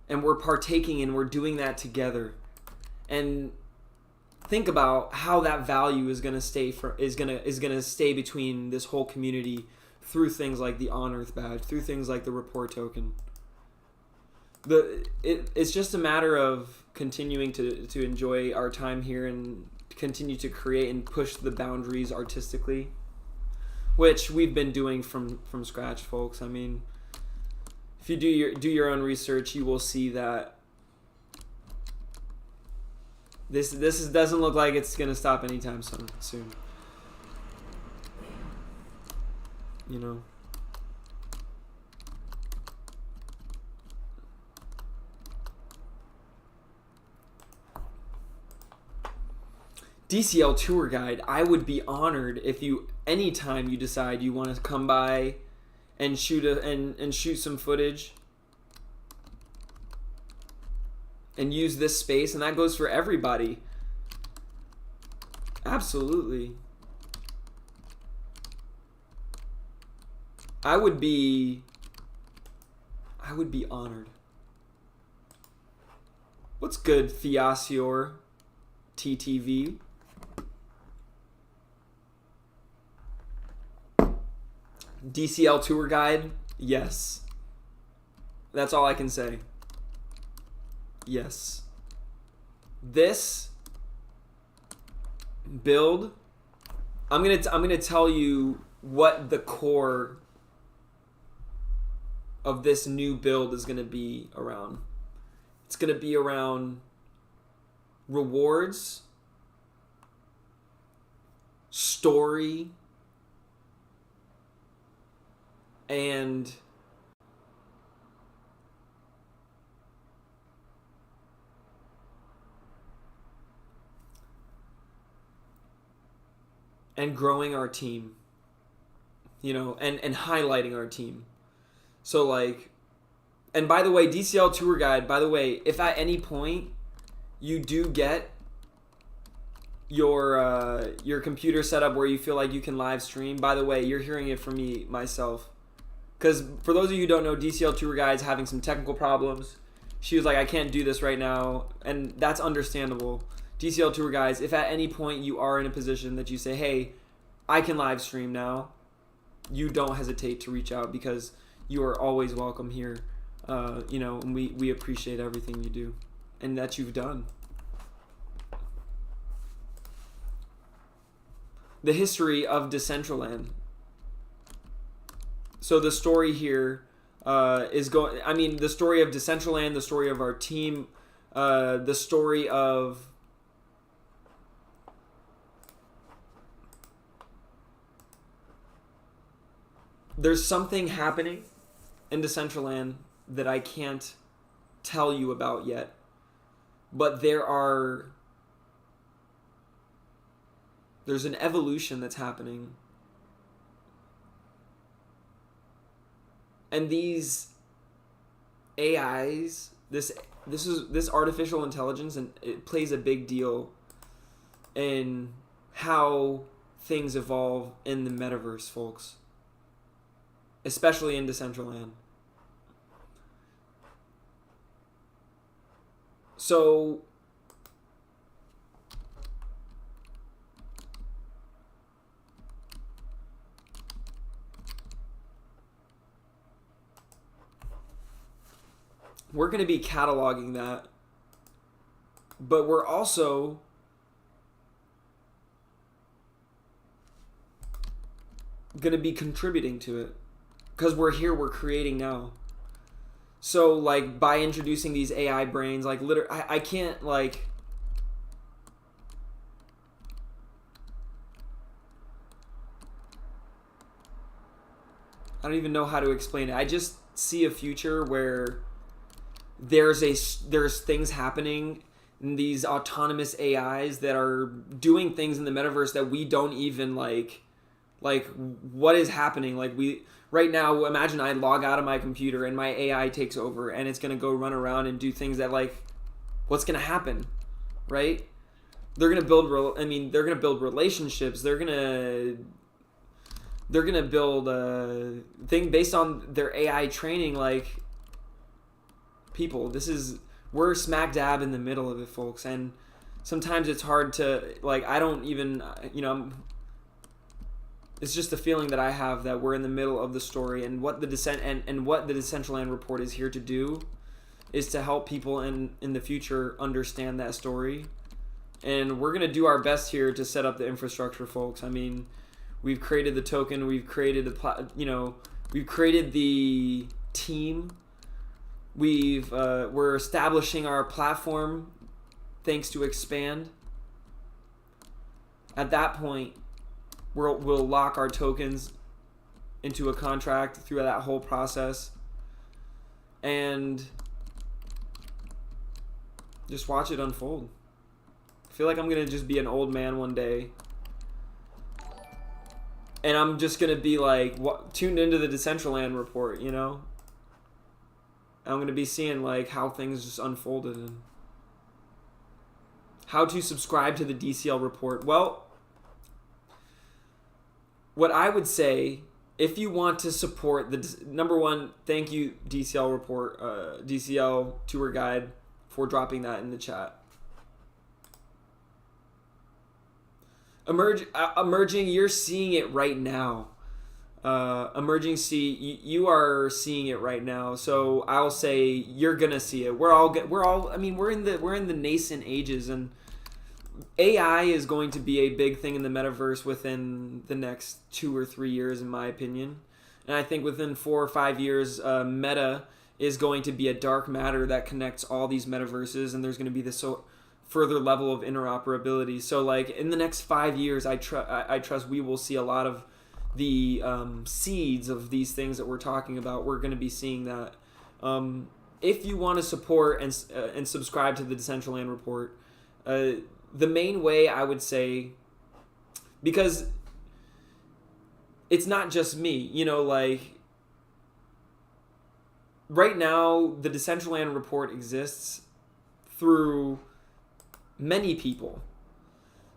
And we're partaking and we're doing that together. And think about how that value is going to stay between this whole community through things like the On Earth badge, through things like the Report token. It's just a matter of continuing to enjoy our time here and continue to create and push the boundaries artistically, which we've been doing from scratch, folks. I mean, if you do your own research, you will see that this doesn't look like it's gonna stop anytime soon. You know. DCL tour guide, I would be honored if anytime you decide you want to come by and shoot some footage and use this space, and that goes for everybody. Absolutely. I would be honored. What's good, Fiasior TTV? DCL tour guide? Yes. That's all I can say. Yes. This build, I'm gonna tell you what the core of this new build is gonna be around. It's gonna be around rewards, story, and growing our team, you know, and highlighting our team. So like, and by the way, DCL tour guide, by the way, if at any point you do get your computer set up where you feel like you can live stream, by the way, you're hearing it from me myself. Because for those of you who don't know, DCL tour guide's having some technical problems. She was like, I can't do this right now, and that's understandable. DCL tour guides, if at any point you are in a position that you say, hey, I can live stream now, you don't hesitate to reach out, because you are always welcome here. You know, and we appreciate everything you do and that you've done. The history of Decentraland. So the story here is going. I mean, the story of Decentraland, the story of our team, the story of there's something happening in Decentraland that I can't tell you about yet. But there's an evolution that's happening. And these AIs, this artificial intelligence, and it plays a big deal in how things evolve in the metaverse, folks. Especially in Decentraland. So we're going to be cataloging that, but we're also going to be contributing to it because we're creating now. So like by introducing these AI brains, like I can't like I don't even know how to explain it. I just see a future where there's things happening in these autonomous AIs that are doing things in the metaverse that we don't even like what is happening. Like right now, imagine I log out of my computer and my AI takes over and it's going to go run around and do things that like, what's going to happen, right? They're going to build relationships. They're going to build a thing based on their AI training, like people. We're smack dab in the middle of it, folks. And sometimes it's hard to, like, I don't even, it's just the feeling that I have that we're in the middle of the story, and what the Decentraland Report is here to do is to help people in the future understand that story. And we're going to do our best here to set up the infrastructure, folks. I mean, we've created the token, we've created we've created the team. We're establishing our platform thanks to Expand. At that point, we'll lock our tokens into a contract through that whole process, and just watch it unfold. I feel like I'm gonna just be an old man one day, and I'm just gonna be like tuned into the Decentraland Report, and I'm gonna be seeing like how things just unfolded and how to subscribe to the DCL Report. Well, what I would say, if you want to support number one, thank you DCL Report, DCL Tour Guide, for dropping that in the chat. Emerging, you're seeing it right now. Emerging, you are seeing it right now. So I'll say you're gonna see it. We're in the nascent ages, and AI is going to be a big thing in the metaverse within the next 2 or 3 years, in my opinion. And I think within 4 or 5 years, Meta is going to be a dark matter that connects all these metaverses, and there's going to be this further level of interoperability. So, like, in the next 5 years, I trust we will see a lot of the seeds of these things that we're talking about. We're going to be seeing that. If you want to support and subscribe to the Decentraland Report, the main way I would say, because it's not just me, right now the Decentraland Report exists through many people.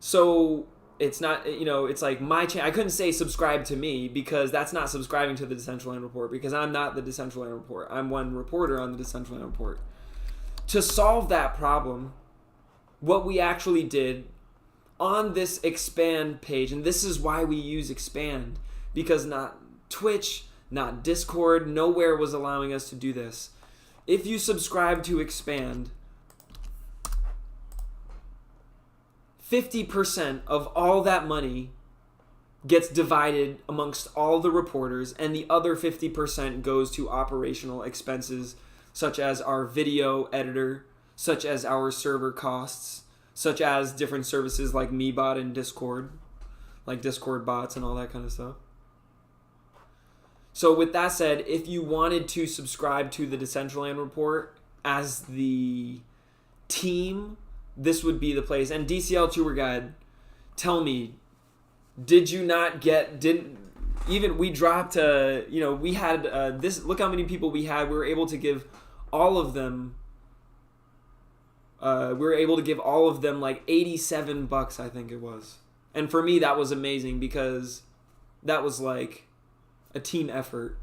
So it's not, it's like my channel. I couldn't say subscribe to me, because that's not subscribing to the Decentraland Report, because I'm not the Decentraland Report. I'm one reporter on the Decentraland Report. To solve that problem, what we actually did on this Expand page, and this is why we use Expand, because not Twitch, not Discord, nowhere was allowing us to do this. If you subscribe to Expand, 50% of all that money gets divided amongst all the reporters, and the other 50% goes to operational expenses, such as our video editor, such as our server costs, such as different services like MeBot and Discord, like Discord bots and all that kind of stuff. So with that said, if you wanted to subscribe to the Decentraland Report, as the team, this would be the place. And DCL Tour Guide, tell me, did you not get, we dropped, we had this, look how many people we had. We were able to give all of them, like $87, I think it was. And for me, that was amazing because that was like a team effort.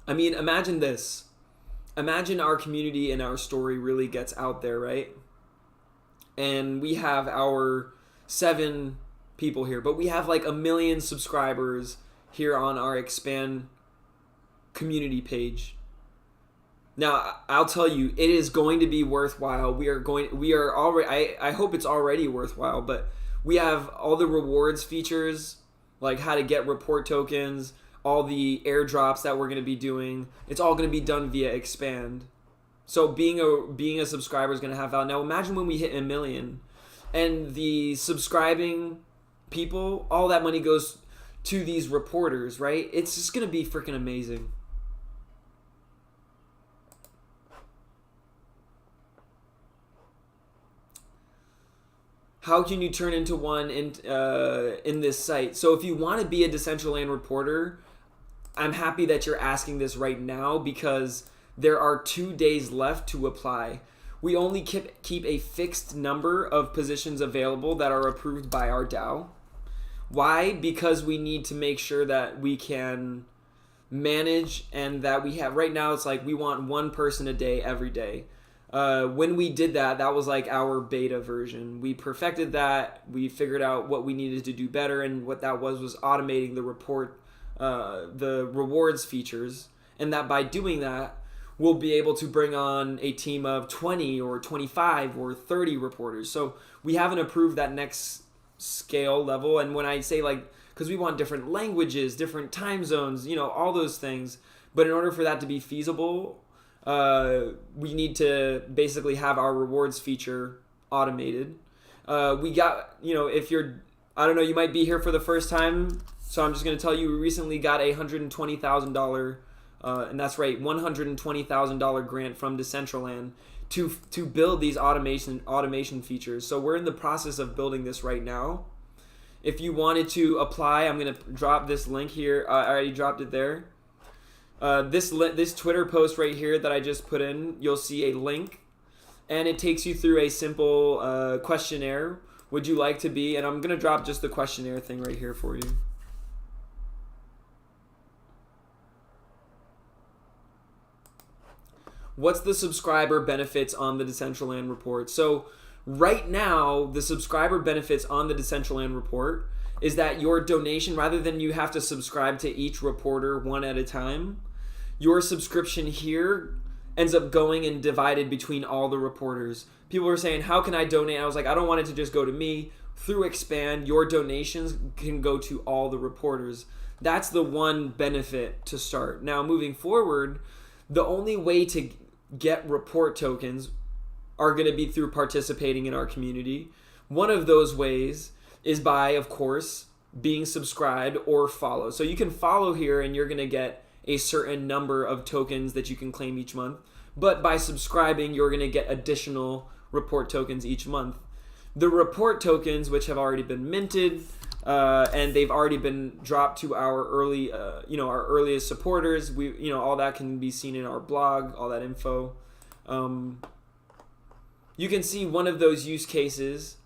I mean, imagine this. Imagine our community and our story really gets out there, right? And we have our 7 people here, but we have like 1 million subscribers here on our Expand community page. Now, I'll tell you, it is going to be worthwhile. I hope it's already worthwhile, but we have all the rewards features, like how to get report tokens, all the airdrops that we're going to be doing. It's all going to be done via Expand. So being a subscriber is going to have value. Now imagine when we hit 1 million and the subscribing people, all that money goes to these reporters, right? It's just going to be freaking amazing. How can you turn into one in this site? So if you want to be a Decentraland reporter, I'm happy that you're asking this right now because there are 2 days left to apply. We only keep a fixed number of positions available that are approved by our DAO. Why? Because we need to make sure that we can manage and that we have, right now it's like we want 1 person a day every day. When we did that, that was like our beta version. We perfected that. We figured out what we needed to do better, and what that was automating the rewards features. And that by doing that, we'll be able to bring on a team of 20 or 25 or 30 reporters. So we haven't approved that next scale level. And when I say like, because we want different languages, different time zones, all those things. But in order for that to be feasible, we need to basically have our rewards feature automated. We got, if you're, I don't know, you might be here for the first time, so I'm just going to tell you, we recently got a $120,000, and that's right, $120,000 grant from Decentraland to build these automation features. So we're in the process of building this right now. If you wanted to apply, I'm going to drop this link here. I already dropped it there. This Twitter post right here that I just put in, you'll see a link, and it takes you through a simple questionnaire. Would you like to be? And I'm going to drop just the questionnaire thing right here for you. What's the subscriber benefits on the Decentraland Report? So right now, the subscriber benefits on the Decentraland Report is that your donation, rather than you have to subscribe to each reporter one at a time, your subscription here ends up going and divided between all the reporters. People were saying, how can I donate? I was like, I don't want it to just go to me. Through Expand, your donations can go to all the reporters. That's the one benefit to start. Now, moving forward, the only way to get report tokens are going to be through participating in our community. One of those ways is by, of course, being subscribed or follow. So you can follow here and you're going to get a certain number of tokens that you can claim each month. But by subscribing, you're going to get additional report tokens each month. The report tokens, which have already been minted, and they've already been dropped to our our earliest supporters. All that can be seen in our blog, all that info. You can see one of those use cases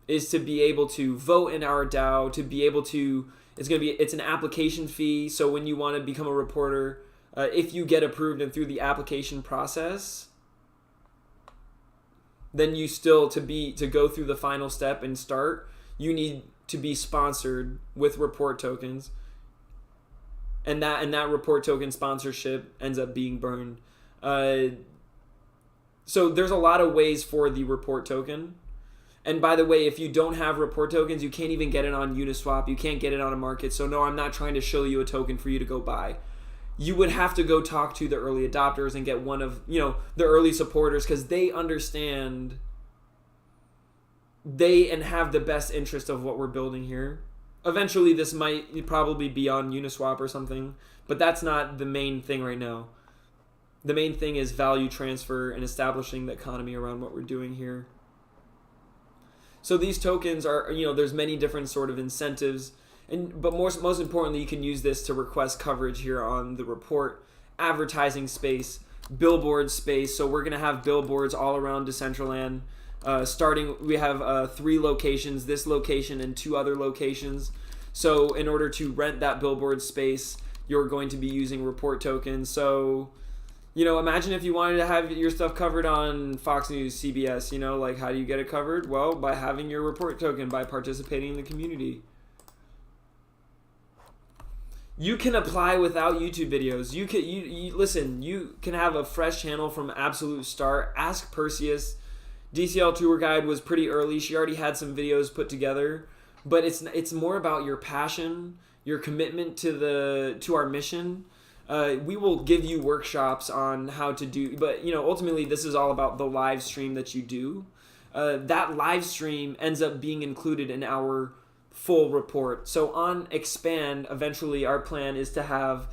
is to be able to vote in our DAO, to be able to, it's an application fee. So when you want to become a reporter, if you get approved and through the application process, then you still, to go through the final step and start, you need to be sponsored with report tokens. And that report token sponsorship ends up being burned. So there's a lot of ways for the report token. And by the way, if you don't have report tokens, you can't even get it on Uniswap. You can't get it on a market. So no, I'm not trying to show you a token for you to go buy. You would have to go talk to the early adopters and get one of, the early supporters, because they understand and have the best interest of what we're building here. Eventually, this might probably be on Uniswap or something, but that's not the main thing right now. The main thing is value transfer and establishing the economy around what we're doing here. So these tokens are, there's many different sort of incentives, but most importantly, you can use this to request coverage here on the report, advertising space, billboard space. So we're gonna have billboards all around Decentraland. We have 3 locations, this location and 2 other locations. So in order to rent that billboard space, you're going to be using report tokens. So, imagine if you wanted to have your stuff covered on Fox News, CBS, like how do you get it covered? Well, by having your report token, by participating in the community. You can apply without YouTube videos. You can have a fresh channel from absolute start. Ask Perseus. DCL Tour Guide was pretty early. She already had some videos put together, but it's more about your passion, your commitment to our mission. We will give you workshops on how to do, but ultimately this is all about the live stream that you do. That live stream ends up being included in our full report. So on Expand, eventually our plan is to have,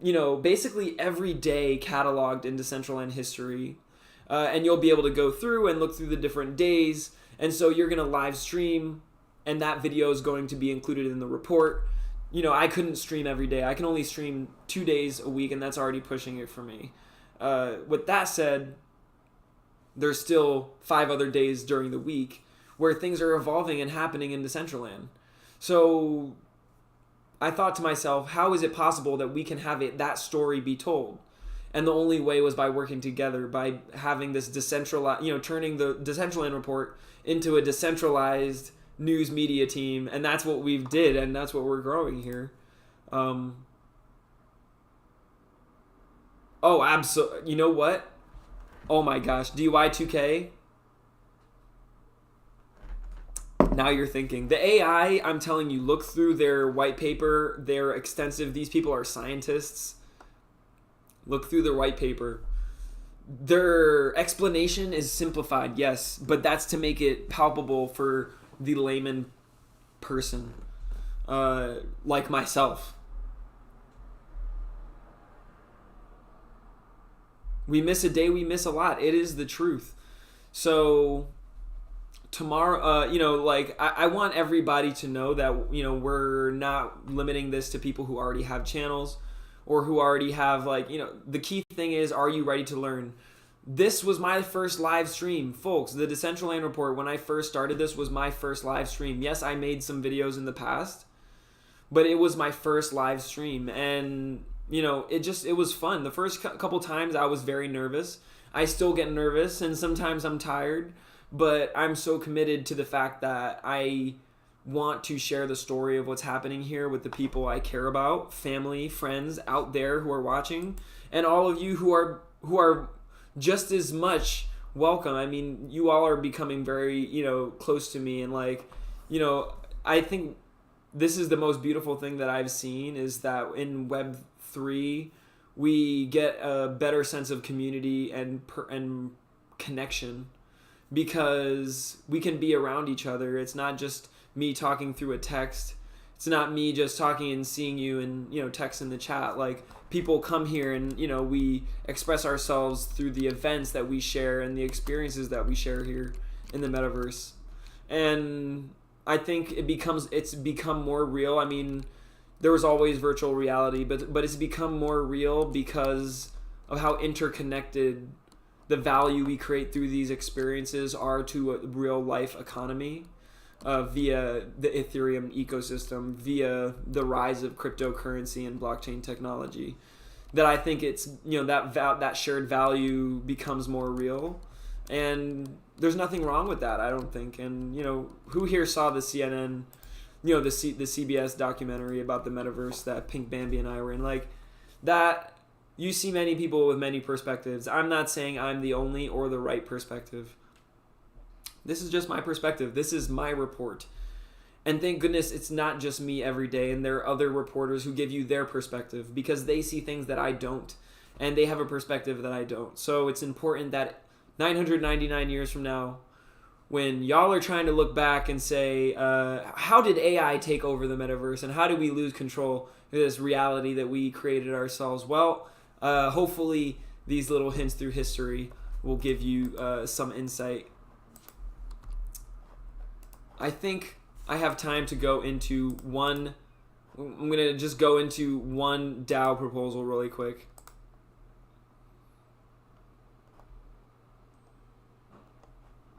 basically every day cataloged in Decentraland history. And you'll be able to go through and look through the different days. And so you're going to live stream, and that video is going to be included in the report. I couldn't stream every day. I can only stream 2 days a week, and that's already pushing it for me. With that said, there's still 5 other days during the week where things are evolving and happening in Decentraland. So I thought to myself, how is it possible that we can have that story be told? And the only way was by working together, by having this decentralized, turning the Decentraland Report into a decentralized news media team. And that's what we did, and that's what we're growing here. Absolutely. You know what? Oh my gosh. DY2K. Now you're thinking. The AI, I'm telling you, look through their white paper. They're extensive. These people are scientists. Look through their white paper. Their explanation is simplified, yes, but that's to make it palpable for the layman person, like myself. We miss a day, we miss a lot. It is the truth. So tomorrow, I want everybody to know that, we're not limiting this to people who already have channels, or who already have, the key thing is, are you ready to learn? This was my first live stream, folks. The Decentraland Report, when I first started this, was my first live stream. Yes, I made some videos in the past, but it was my first live stream. And, it was fun. The first couple times I was very nervous. I still get nervous, and sometimes I'm tired, but I'm so committed to the fact that I want to share the story of what's happening here with the people I care about, family, friends out there who are watching, and all of you who are just as much welcome. I mean, you all are becoming very, close to me, and I think this is the most beautiful thing that I've seen, is that in Web3 we get a better sense of community and connection, because we can be around each other. It's not just me talking through a text. It's not me just talking and seeing you and, text in the chat. Like, people come here and, we express ourselves through the events that we share and the experiences that we share here in the metaverse. And I think it's become more real. I mean, there was always virtual reality, but it's become more real because of how interconnected the value we create through these experiences are to a real life economy. Via the Ethereum ecosystem, via the rise of cryptocurrency and blockchain technology, that I think it's, that shared value becomes more real, and there's nothing wrong with that, I don't think. And who here saw the CNN, the CBS documentary about the metaverse that Pink Bambi and I were in? Like that, you see many people with many perspectives. I'm not saying I'm the only or the right perspective. This is just my perspective. This is my report. And thank goodness it's not just me every day, and there are other reporters who give you their perspective, because they see things that I don't, and they have a perspective that I don't. So it's important that 999 years from now, when y'all are trying to look back and say, how did AI take over the metaverse and how did we lose control of this reality that we created ourselves? Well, hopefully these little hints through history will give you some insight. I think I have time to go into one. I'm going to just go into one DAO proposal really quick.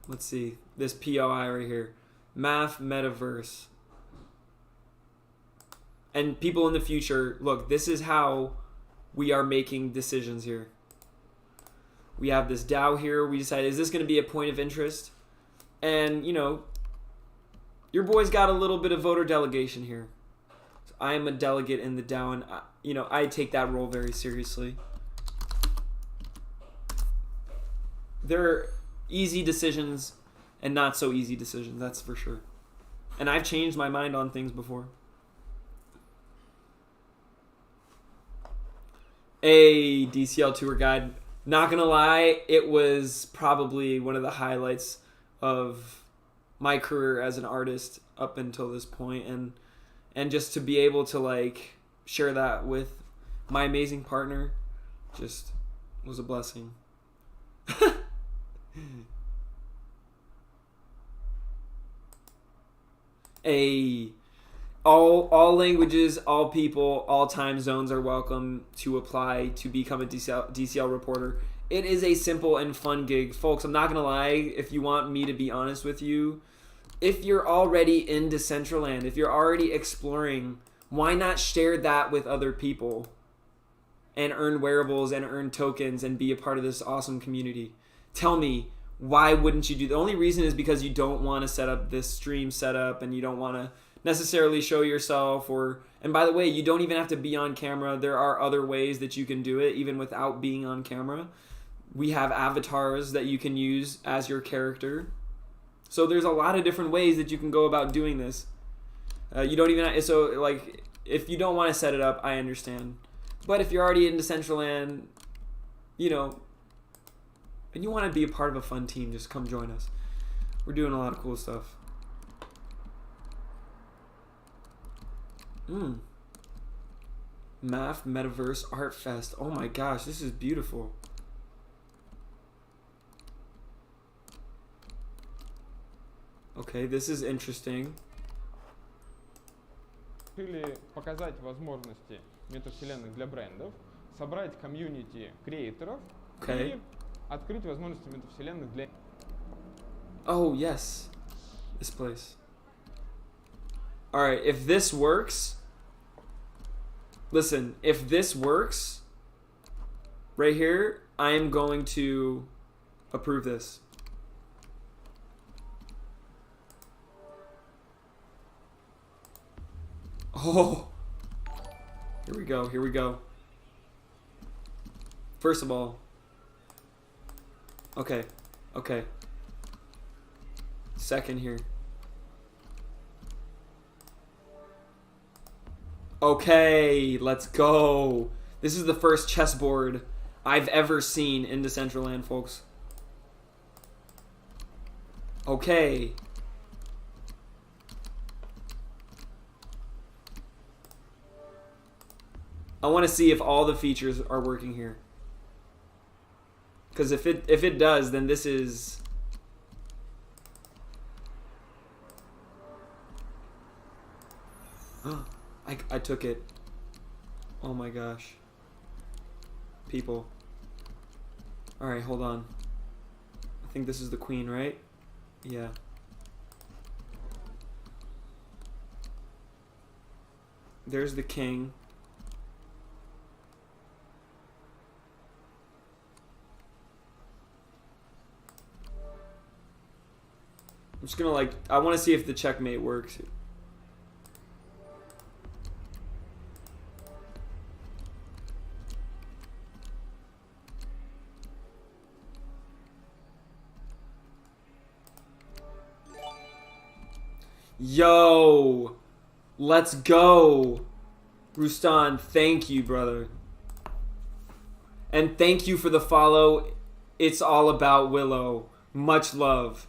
Let's see. This POI right here. Math Metaverse. And people in the future, look, this is how we are making decisions here. We have this DAO here. We decided, is this going to be a point of interest? And, you know, your boy's got a little bit of voter delegation here. So I am a delegate in the DAO, and, you know, I take that role very seriously. There are easy decisions and not so easy decisions, that's for sure. And I've changed my mind on things before. A DCL tour guide. Not gonna lie, it was probably one of the highlights of my career as an artist up until this point, and just to be able to like share that with my amazing partner just was a blessing. All languages, all people, all time zones are welcome to apply to become a DCL reporter. It is a simple and fun gig. Folks, I'm not going to lie, if you want me to be honest with you, if you're already in Decentraland, if you're already exploring, why not share that with other people and earn wearables and earn tokens and be a part of this awesome community? Tell me, why wouldn't you do? The only reason is because you don't want to set up this stream setup and you don't want to necessarily show yourself, and by the way, you don't even have to be on camera. There are other ways that you can do it even without being on camera. We have avatars that you can use as your character. So there's a lot of different ways that you can go about doing this. You don't even have, so like if you don't want to set it up, I understand. But if you're already in Decentraland, you know, and you want to be a part of a fun team, just come join us. We're doing a lot of cool stuff. Math Metaverse Art Fest. Oh my gosh, this is beautiful. Okay, this is interesting. Решили показать возможности метавселенных для брендов, собрать комьюнити креаторов и открыть возможности метавселенных для... Oh, yes. This place. Alright, if this works... Listen, if this works, right here, I am going to approve this. Oh, here we go, here we go. First of all, okay. Second here. Okay, let's go. This is the first chessboard I've ever seen in Decentraland, folks. Okay. I want to see if all the features are working here. Because if it does, then this is... I took it. Oh my gosh. People. Alright, hold on. I think this is the queen, right? Yeah. There's the king. I'm just gonna I want to see if the checkmate works. Yo, let's go. Rustan, thank you, brother. And thank you for the follow. It's all about Willow. Much love.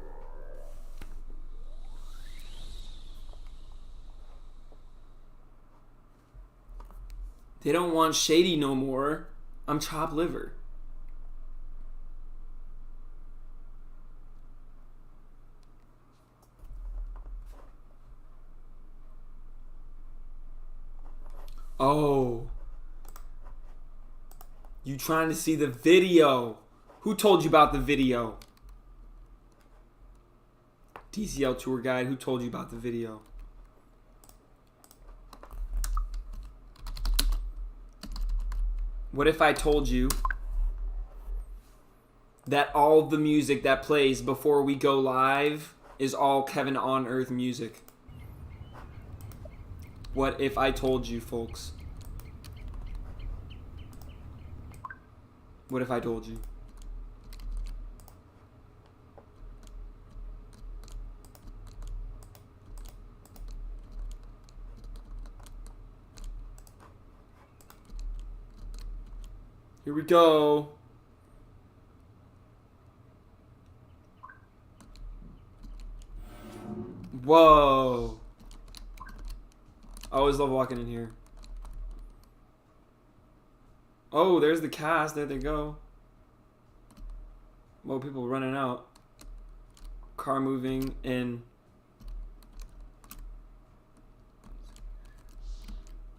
They don't want shady no more. I'm chopped liver. Oh. You trying to see the video? Who told you about the video? DCL tour guide, who told you about the video? What if I told you that all the music that plays before we go live is all Kevin on Earth music? What if I told you, folks? What if I told you? Here we go. Whoa. I always love walking in here. Oh, there's the cast. There they go. Whoa, people running out. Car moving in.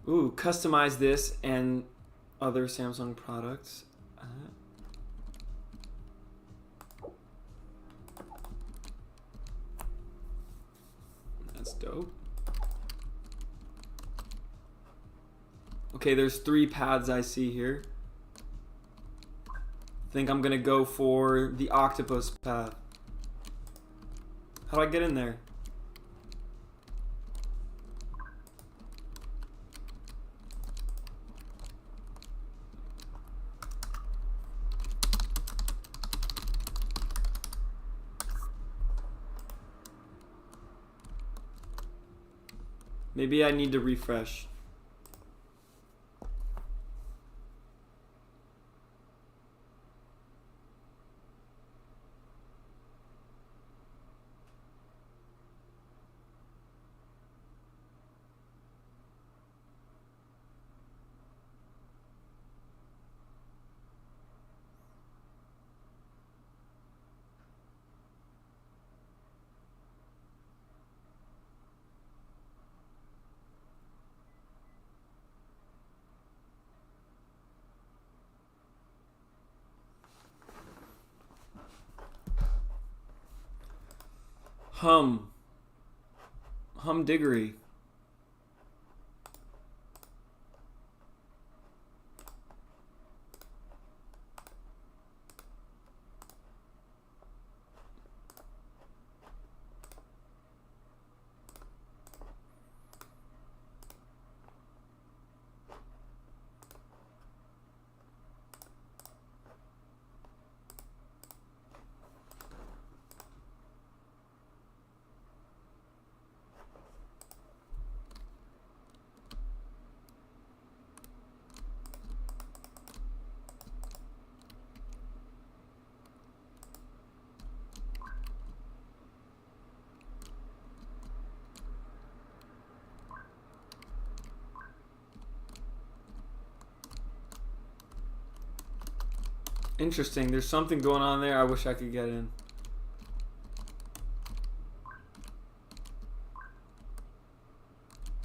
Ooh, customize this and other Samsung products. That's dope. Okay, there's 3 paths I see here. I think I'm gonna go for the octopus path. How do I get in there? Maybe I need to refresh. Humdickery. Interesting. There's something going on there. I wish I could get in.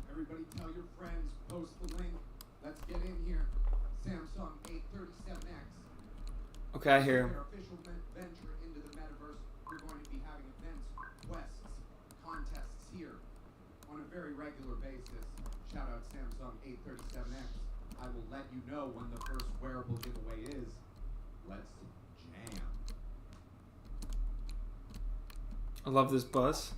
Everybody tell your friends, post the link. Let's get in here. Samsung 837X. Okay, I hear him. Their official venture into the metaverse. We're going to be having events, quests, contests here on a very regular basis. Shout out Samsung 837X. I will let you know when the first wearable giveaway is. Let's jam. I love this bus.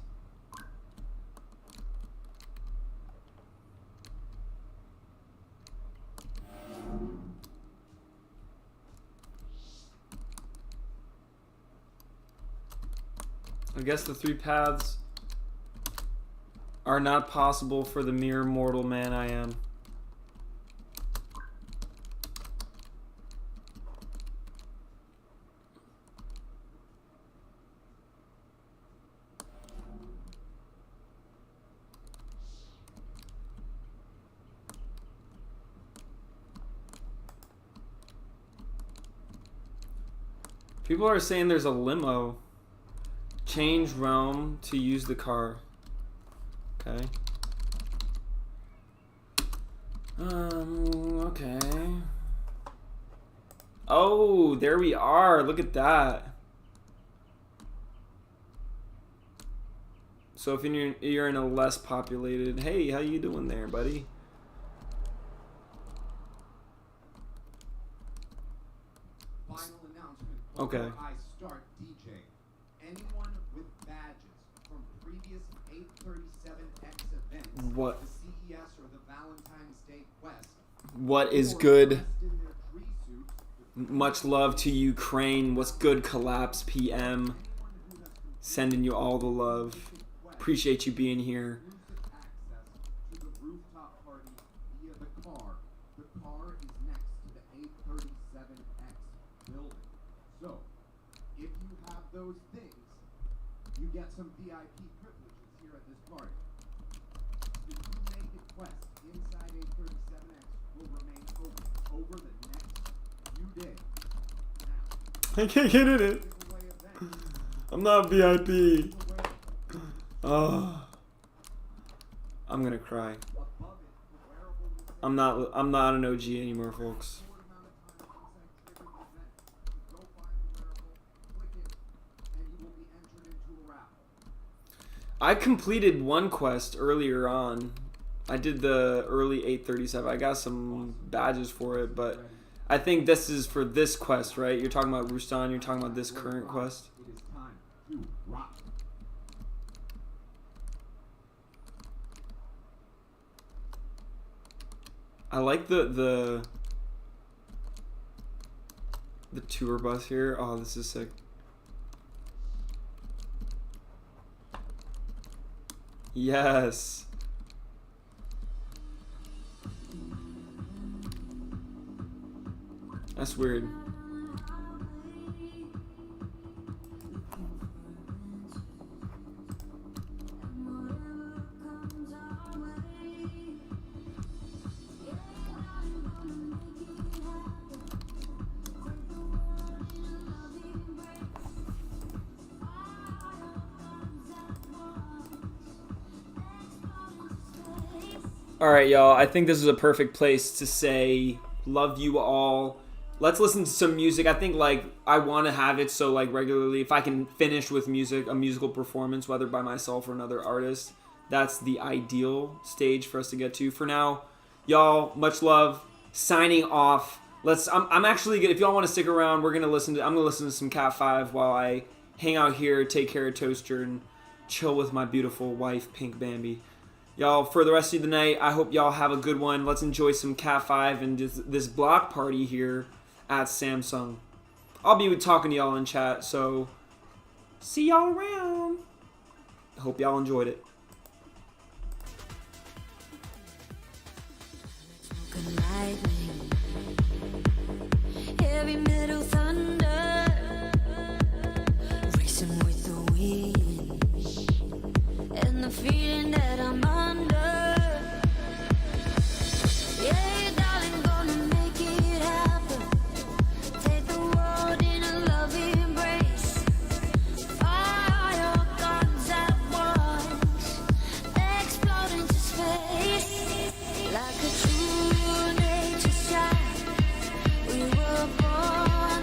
I guess the 3 paths are not possible for the mere mortal man I am. People are saying there's a limo. Change realm to use the car. Okay. Okay. Oh, there we are. Look at that. So if you're in a less populated, hey, how you doing there, buddy? Final announcement. Okay. Before I start DJ. Anyone with badges from previous 837X events, What? the CES or the Valentine's Day Quest, What is or good? dressed in their tree suits, Much love to Ukraine. What's good, Collapse PM? Sending you all the love. Appreciate you being here. exclusive access to the rooftop party via the car. The car is next to the 837X building. So, if you have those things, you get some VIP privileges here at this party. The two naked quest inside 837X will remain open over the next few days. Now, I can't get in it. giveaway event. I'm not VIP. Giveaway Oh, I'm gonna cry. above it, the wearable will say I'm not an OG anymore, folks. short amount of time inside triggered event. Go find the wearable, click it, and you will be entered into a raffle. I completed one quest earlier on. I did the early 837. I got some badges for it, but I think this is for this quest, right? You're talking about Rustan, you're talking about this current quest. It is time to rock. I like the tour bus here. Oh, this is sick. Yes. That's weird. All right, y'all. I think this is a perfect place to say love you all. Let's listen to some music. I think like I want to have it so like regularly. If I can finish with music, a musical performance, whether by myself or another artist, that's the ideal stage for us to get to. For now, y'all, much love. Signing off. I'm actually gonna, if y'all want to stick around, I'm gonna listen to some Cat 5 while I hang out here, take care of Toaster, and chill with my beautiful wife, Pink Bambi. Y'all, for the rest of the night, I hope y'all have a good one. Let's enjoy some Cat 5 and this block party here at Samsung. I'll be talking to y'all in chat, so see y'all around. Hope y'all enjoyed it. Heavy metal thunder, racing with the wind, and the feeling that I'm under. Yeah, darling, gonna make it happen. Take the world in a loving embrace. Fire your guns at once, explode into space like a true nature shine. We were born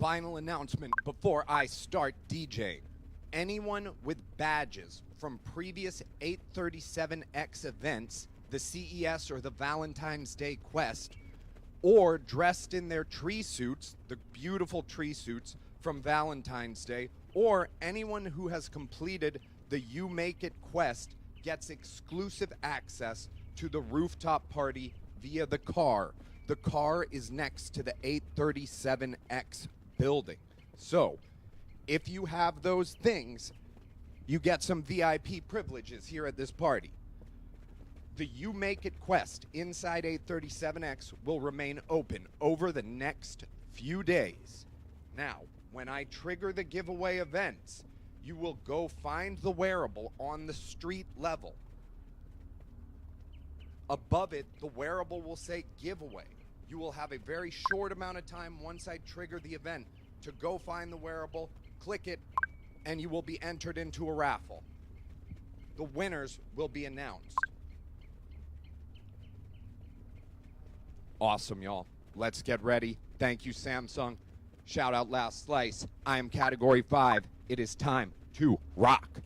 final announcement before I start DJing. Anyone with badges from previous 837X events, the CES or the Valentine's Day Quest, or dressed in their tree suits, the beautiful tree suits from Valentine's Day, or anyone who has completed the You Make It Quest gets exclusive access to the rooftop party via the car. The car is next to the 837X building. So, if you have those things, you get some VIP privileges here at this party. The You Make It Quest inside 837X will remain open over the next few days. Now, when I trigger the giveaway events, you will go find the wearable on the street level. Above it, the wearable will say giveaway. You will have a very short amount of time once I trigger the event to go find the wearable, click it, and you will be entered into a raffle. The winners will be announced. Awesome, y'all. Let's get ready. Thank you, Samsung. Shout out Last Slice. I am Category 5. It is time to rock.